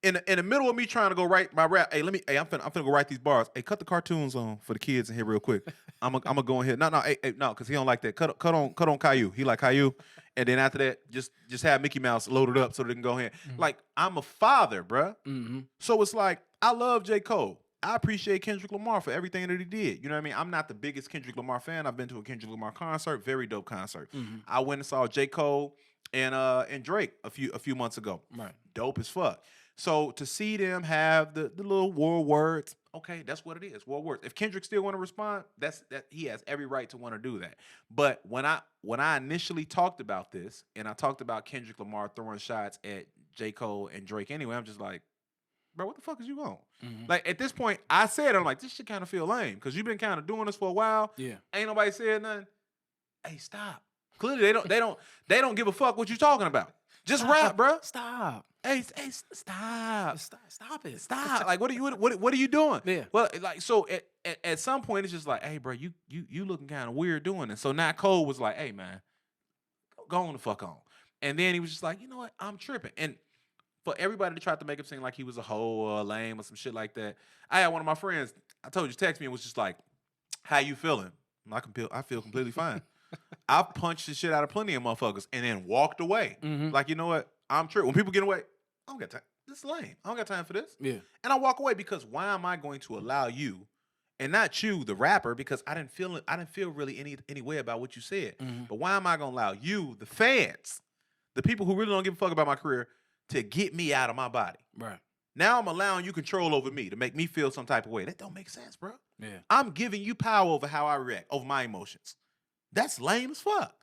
in the middle of me trying to go write my rap. Hey, I'm finna go write these bars. Hey, cut the cartoons on for the kids in here real quick. I'm gonna go in here. No, because he don't like that. Cut on Caillou. He like Caillou. And then after that, just have Mickey Mouse loaded up so they can go ahead. Like, I'm a father, bruh. So it's like, I love J. Cole. I appreciate Kendrick Lamar for everything that he did. You know what I mean? I'm not the biggest Kendrick Lamar fan. I've been to a Kendrick Lamar concert, very dope concert. I went and saw J. Cole and Drake a few months ago. Right. Dope as fuck. So to see them have the little war words, okay, that's what it is. War words. If Kendrick still want to respond, that he has every right to want to do that. But when I initially talked about this, and I talked about Kendrick Lamar throwing shots at J. Cole and Drake anyway, I'm just like, bro, what the fuck is you on? Like at this point, I said, I'm like, this shit kind of feel lame because you've been kind of doing this for a while. Yeah. Ain't nobody said nothing. Hey, stop. Clearly they don't give a fuck what you talking about. Just rap, bro. Stop. Hey, stop. Stop it. Stop. Like, what are you doing? Yeah. Well, like, so at some point, it's just like, hey, bro, you looking kind of weird doing it. So now Cole was like, hey, man, go on the fuck on. And then he was just like, you know what? I'm tripping. And for everybody to try to make him seem like he was a hoe or a lame or some shit like that, I had one of my friends, I told you, text me and was just like, how you feeling? I feel completely fine. I've punched the shit out of plenty of motherfuckers and then walked away. Like, you know what? I'm tripping. When people get away, I don't got time. This is lame. I don't got time for this. Yeah. And I walk away because why am I going to allow you, and not you, the rapper, because I didn't feel really any way about what you said. But why am I gonna allow you, the fans, the people who really don't give a fuck about my career, to get me out of my body? Right. Now I'm allowing you control over me to make me feel some type of way. That don't make sense, bro. Yeah. I'm giving you power over how I react, over my emotions. That's lame as fuck.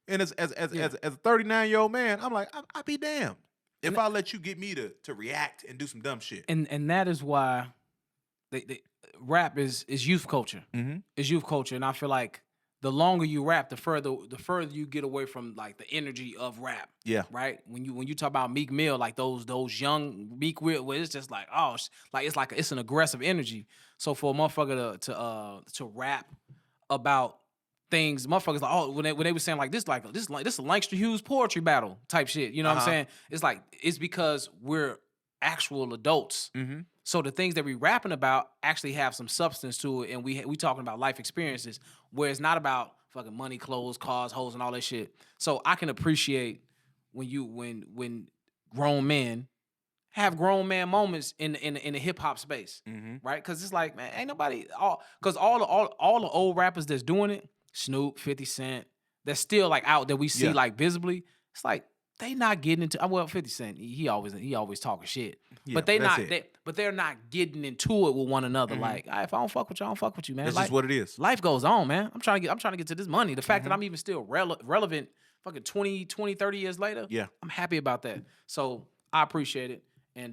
And as a 39-year-old man, I'm like, I'd be damned if I let you get me to react and do some dumb shit. And that is why rap is youth culture. It's youth culture, and I feel like the longer you rap, the further you get away from like the energy of rap. Yeah. Right. When you talk about Meek Mill, like those young Meek Mill, where it's just like it's an aggressive energy. So for a motherfucker to rap about things, motherfuckers like, oh, when they were saying like this is a Langston Hughes poetry battle type shit. You know what I'm saying? It's like, it's because we're actual adults. So the things that we rapping about actually have some substance to it, and we talking about life experiences where it's not about fucking money, clothes, cars, hoes, and all that shit. So I can appreciate when grown men have grown man moments in the hip hop space, right? Because it's like, man, ain't nobody all the old rappers that's doing it, Snoop, 50 Cent, that's still like out that we see like visibly. It's like they not getting into. Well, 50 Cent, he always talking shit. Yeah, But they're not getting into it with one another. Like, if I don't fuck with you, I don't fuck with you, man. That's just what it is. Life goes on, man. I'm trying to get to this money. The fact that I'm even still relevant fucking 20, 30 years later, Yeah. I'm happy about that. So I appreciate it. And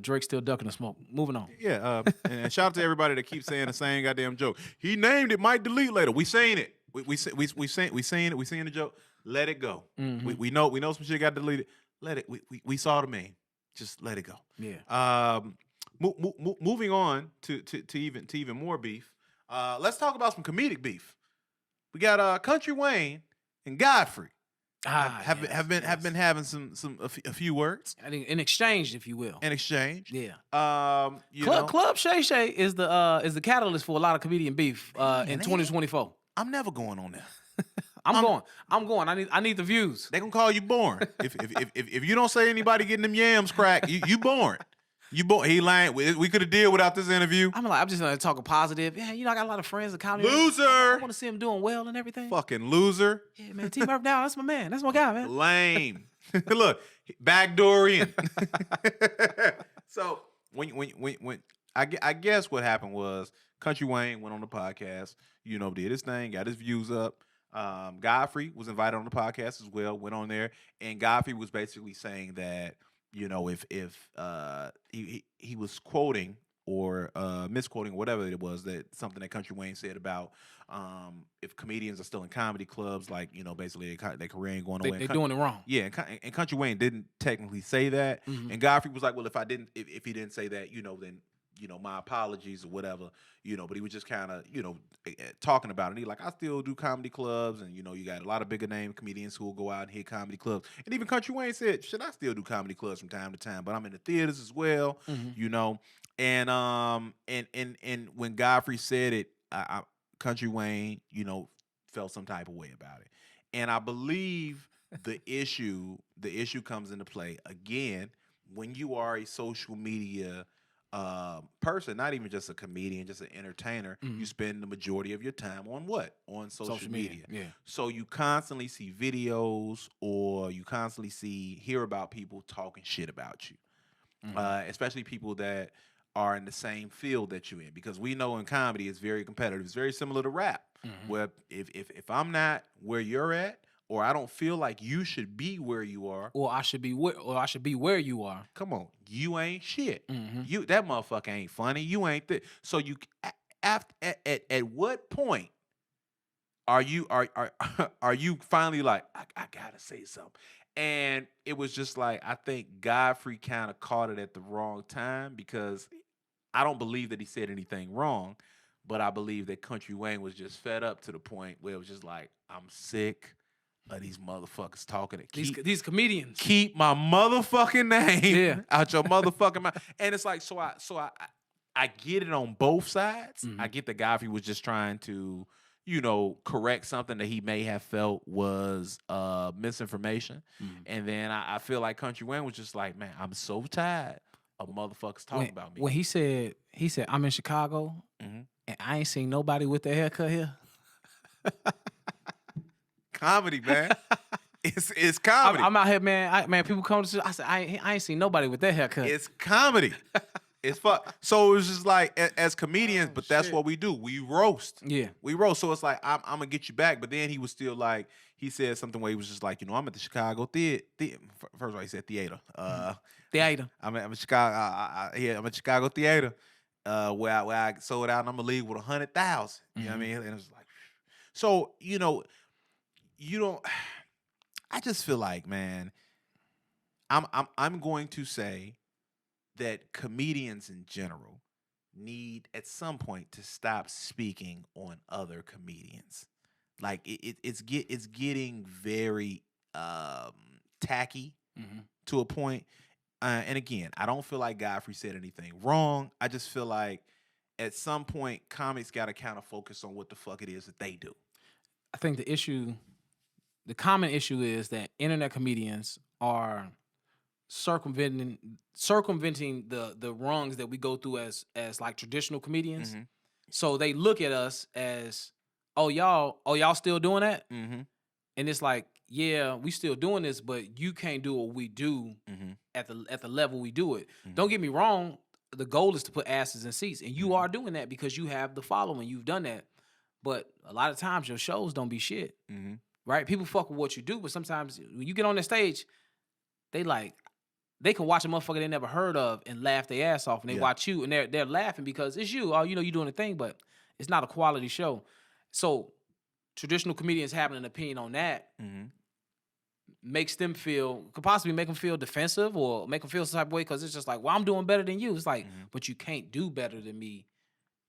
Drake's still ducking the smoke. Moving on. Yeah, and shout out to everybody that keeps saying the same goddamn joke. He named it, might delete later. We saying it. We saying it. We seeing the joke. Let it go. We know some shit got deleted. Let it. We saw the meme. Just let it go. Yeah. Moving on to even more beef. Let's talk about some comedic beef. We got Country Wayne and Godfrey. Have been having a few words in exchange, if you will. in exchange. Yeah. Club Shay Shay is the catalyst for a lot of comedian beef in 2024. I'm never going on there. I'm going. I need the views. They gonna call you boring. if you don't say anybody getting them yams cracked, you boring. You boring. He lying. We could have deal without this interview. I'm just gonna talk positive. Yeah, I got a lot of friends in comedy. Loser. I want to see him doing well and everything. Fucking loser. Yeah, man. T Murph down. That's my man. That's my guy, man. Lame. Look, backdoorian. So when I guess what happened was Country Wayne went on the podcast. Did his thing, got his views up. Godfrey was invited on the podcast as well. Went on there, and Godfrey was basically saying that if he was quoting or misquoting, whatever it was, that something that Country Wayne said about if comedians are still in comedy clubs, like basically their career ain't going away. They're doing it wrong. Yeah, and Country Wayne didn't technically say that, and Godfrey was like, well, if he didn't say that, then my apologies or whatever, but he was just kind of, talking about it. And he like, I still do comedy clubs, and you got a lot of bigger name comedians who will go out and hit comedy clubs. And even Country Wayne said, shit, I still do comedy clubs from time to time, but I'm in the theaters as well, And when Godfrey said it, Country Wayne, felt some type of way about it. And I believe the issue comes into play again when you are a social media person, not even just a comedian, just an entertainer. You spend the majority of your time on what? On social media. Yeah. So you constantly see videos, or you constantly hear about people talking shit about you, especially people that are in the same field that you're in, because we know in comedy it's very competitive. It's very similar to rap, where if I'm not where you're at, or I don't feel like you should be where you are, or I should be where you are. Come on, you ain't shit. You that motherfucker ain't funny. You ain't so you at what point are you finally like, I gotta say something? And it was just like, I think Godfrey kind of caught it at the wrong time, because I don't believe that he said anything wrong, but I believe that Country Wayne was just fed up to the point where it was just like, I'm sick of these motherfuckers talking. These comedians. Keep my motherfucking name out your motherfucking mouth. And it's like, so I get it on both sides. I get that Godfrey was just trying to, correct something that he may have felt was misinformation. And then I feel like Country Wayne was just like, man, I'm so tired of motherfuckers talking about me. When he said I'm in Chicago and I ain't seen nobody with their haircut here. Comedy, man. It's comedy. I'm out here, man. People come to. I said, I ain't seen nobody with that haircut. It's comedy. It's fuck. So it was just like, as comedians, but that's what we do. We roast. Yeah, we roast. So it's like, I'm gonna get you back. But then he was still like, he said something where he was just like, I'm at the Chicago theater. First of all, he said theater. Theater. I'm at Chicago. I'm at Chicago theater. Where I sold out, and I'm gonna leave with 100,000. You know what I mean? And it was like, so you don't. I just feel like, man, I'm going to say that comedians in general need at some point to stop speaking on other comedians. Like it's getting very tacky to a point. And again, I don't feel like Godfrey said anything wrong. I just feel like at some point comics got to kind of focus on what the fuck it is that they do. I think the common issue is that internet comedians are circumventing the rungs that we go through as like traditional comedians. So they look at us as, oh y'all still doing that? And it's like, yeah, we still doing this, but you can't do what we do at the level we do it. Don't get me wrong. The goal is to put asses in seats, and you are doing that because you have the following. You've done that, but a lot of times your shows don't be shit, right? People fuck with what you do, but sometimes when you get on the stage, they can watch a motherfucker they never heard of and laugh their ass off, and they watch you and they're laughing because it's you. Oh, you know, you doing a thing, but it's not a quality show. So traditional comedians having an opinion on that makes them could possibly make them feel defensive or make them feel some type of way because it's just like, well, I'm doing better than you. It's like, but you can't do better than me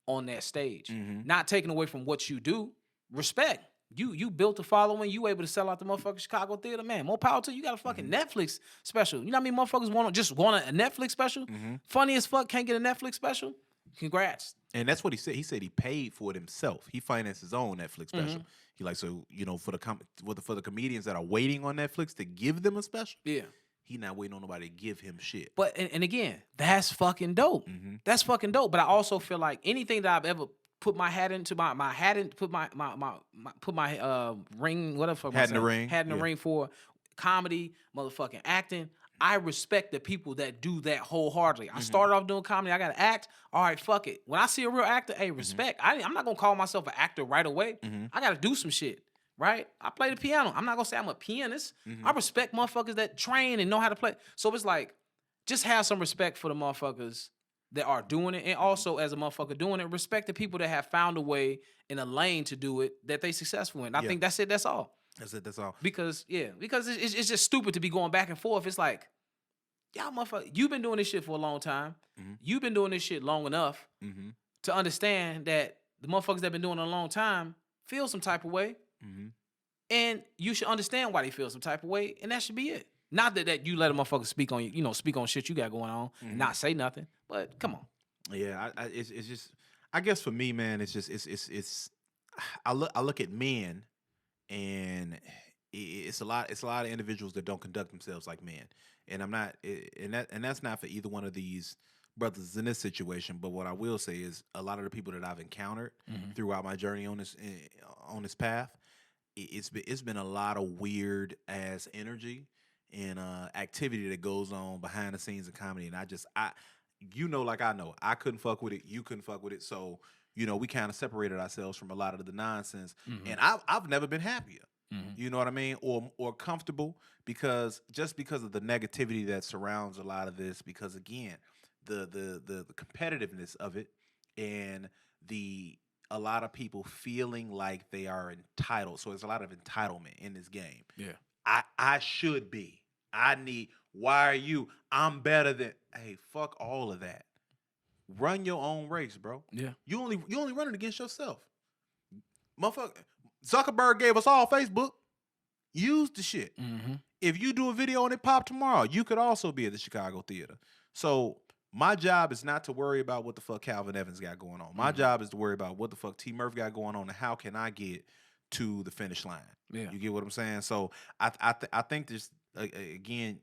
on that stage. Not taking away from what you do. Respect. You built a following. You able to sell out the motherfucking Chicago theater, man. More power to you. You got a fucking Netflix special. You know how many motherfuckers want a Netflix special? Funny as fuck, can't get a Netflix special. Congrats. And that's what he said. He said he paid for it himself. He financed his own Netflix special. He like, so, you know, for the comedians that are waiting on Netflix to give them a special, he not waiting on nobody to give him shit. But and again, that's fucking dope. That's fucking dope. But I also feel like anything that I've ever put my hat into, put my ring, whatever. Hat in the ring. Hat in the ring for comedy, motherfucking acting. I respect the people that do that wholeheartedly. I started off doing comedy. I got to act. All right, fuck it. When I see a real actor, hey, respect. I'm not going to call myself an actor right away. I got to do some shit, right? I play the piano. I'm not going to say I'm a pianist. I respect motherfuckers that train and know how to play. So it's like, just have some respect for the motherfuckers that are doing it. And also, as a motherfucker doing it, respect the people that have found a way in a lane to do it that they successful in. I think that's it. That's all. That's it. That's all. Because it's just stupid to be going back and forth. It's like, y'all motherfucker, you've been doing this shit for a long time. You've been doing this shit long enough to understand that the motherfuckers that been doing it a long time feel some type of way. And you should understand why they feel some type of way, and that should be it. Not that you let a motherfucker speak on shit you got going on and not say nothing. But come on. Yeah, it's just, I guess for me, man, it's just I look at men, and it's a lot of individuals that don't conduct themselves like men. And I'm not, and that's not for either one of these brothers in this situation. But what I will say is, a lot of the people that I've encountered throughout my journey on this path, it's been a lot of weird ass energy and activity that goes on behind the scenes of comedy. And I know I couldn't fuck with it. You couldn't fuck with it. So, you know, we kind of separated ourselves from a lot of the nonsense. And I've never been happier. You know what I mean? Or comfortable, because of the negativity that surrounds a lot of this, because again, the competitiveness of it, and a lot of people feeling like they are entitled. So there's a lot of entitlement in this game. Yeah. I should be. Why are you? I'm better than. Hey, fuck all of that. Run your own race, bro. Yeah. You only running against yourself. Motherfucker. Zuckerberg gave us all Facebook. Use the shit. If you do a video and it pop tomorrow, you could also be at the Chicago Theater. So my job is not to worry about what the fuck Calvin Evans got going on. My job is to worry about what the fuck T. Murph got going on, and how can I get to the finish line. Yeah. You get what I'm saying? So I think this, again,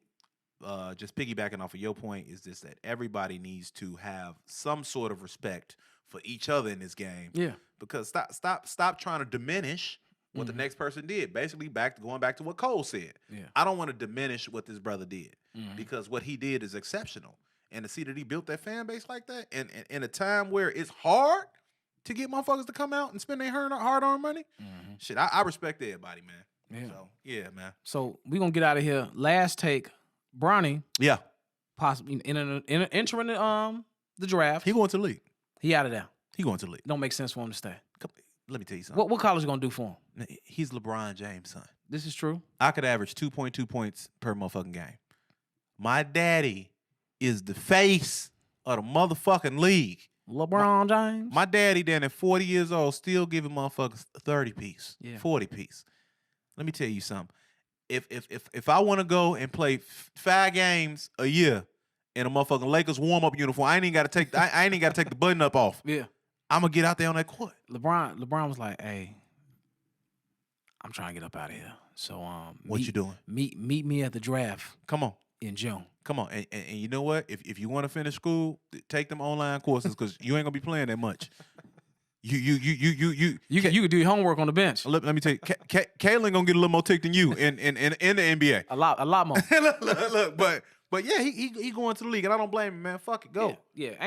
just piggybacking off of your point, is just that everybody needs to have some sort of respect for each other in this game. Yeah. Because stop trying to diminish what the next person did. Basically, going back to what Cole said. Yeah. I don't want to diminish what this brother did, because what he did is exceptional. And to see that he built that fan base like that, and in a time where it's hard to get motherfuckers to come out and spend their hard-earned money, shit, I respect everybody, man. Yeah. So, yeah, man. So we gonna get out of here. Last take, Bronny, Yeah. possibly entering the draft. He going to the league. He out of there. He going to the league. Don't make sense for him to stay. Let me tell you something. What college gonna do for him? He's LeBron James' son. This is true. I could average 2.2 points per motherfucking game. My daddy is the face of the motherfucking league. LeBron James. My daddy, then at 40 years old, still giving motherfuckers 30 piece, 40 piece. Let me tell you something. If I want to go and play 5 games a year in a motherfucking Lakers warm up uniform, I ain't even got to take the button up off. Yeah. I'm gonna get out there on that court. LeBron was like, "Hey, I'm trying to get up out of here. So what you doing? Meet me at the draft. Come on. In June. Come on. And you know what? If you want to finish school, take them online courses, because you ain't gonna be playing that much. You can do your homework on the bench. Let me tell you, Kalen gonna get a little more tick than you in the NBA. A lot more. look, but yeah, he going to the league, and I don't blame him, man. Fuck it, go. Yeah.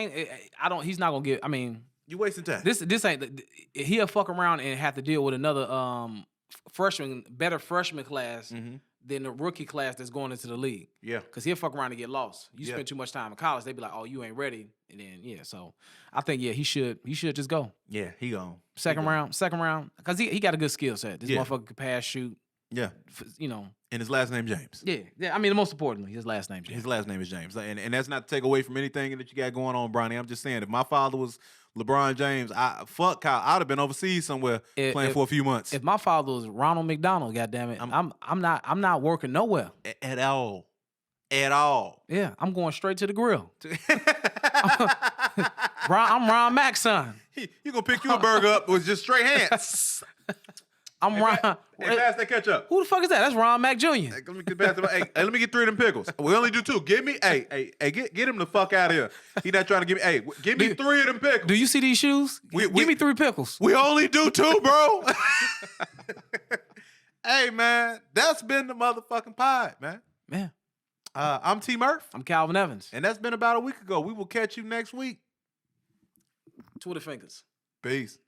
He's not gonna get. I mean, you wasting time. This ain't. He'll fuck around and have to deal with another better freshman class than the rookie class that's going into the league. Yeah, because he'll fuck around and get lost. You spend too much time in college, they be like, "Oh, you ain't ready," and then So I think he should just go. Yeah, he gone. Second round, because he got a good skill set. This motherfucker can pass, shoot. Yeah, And his last name James. Yeah. I mean, most importantly, his last name James. His last name is James, and that's not to take away from anything that you got going on, Bronny. I'm just saying, if my father was LeBron James, fuck Kyle, I'd have been overseas somewhere playing for a few months. If my father was Ronald McDonald, goddammit, I'm not working nowhere at all. Yeah, I'm going straight to the grill. I'm Ron Mack's son. You gonna pick you a burger up with just straight hands. I'm Ron. Hey, pass that ketchup. Who the fuck is that? That's Ron Mack Jr. Let me get past let me get 3 of them pickles. We only do 2. Give me, get him the fuck out of here. He not trying to give me, give me 3 of them pickles. Do you see these shoes? Give me 3 pickles. We only do 2, bro. Hey, man, that's been the motherfucking pod, man. Man. I'm T. Murph. I'm Calvin Evans. And that's been about a week ago. We will catch you next week. Twitter fingers. Peace.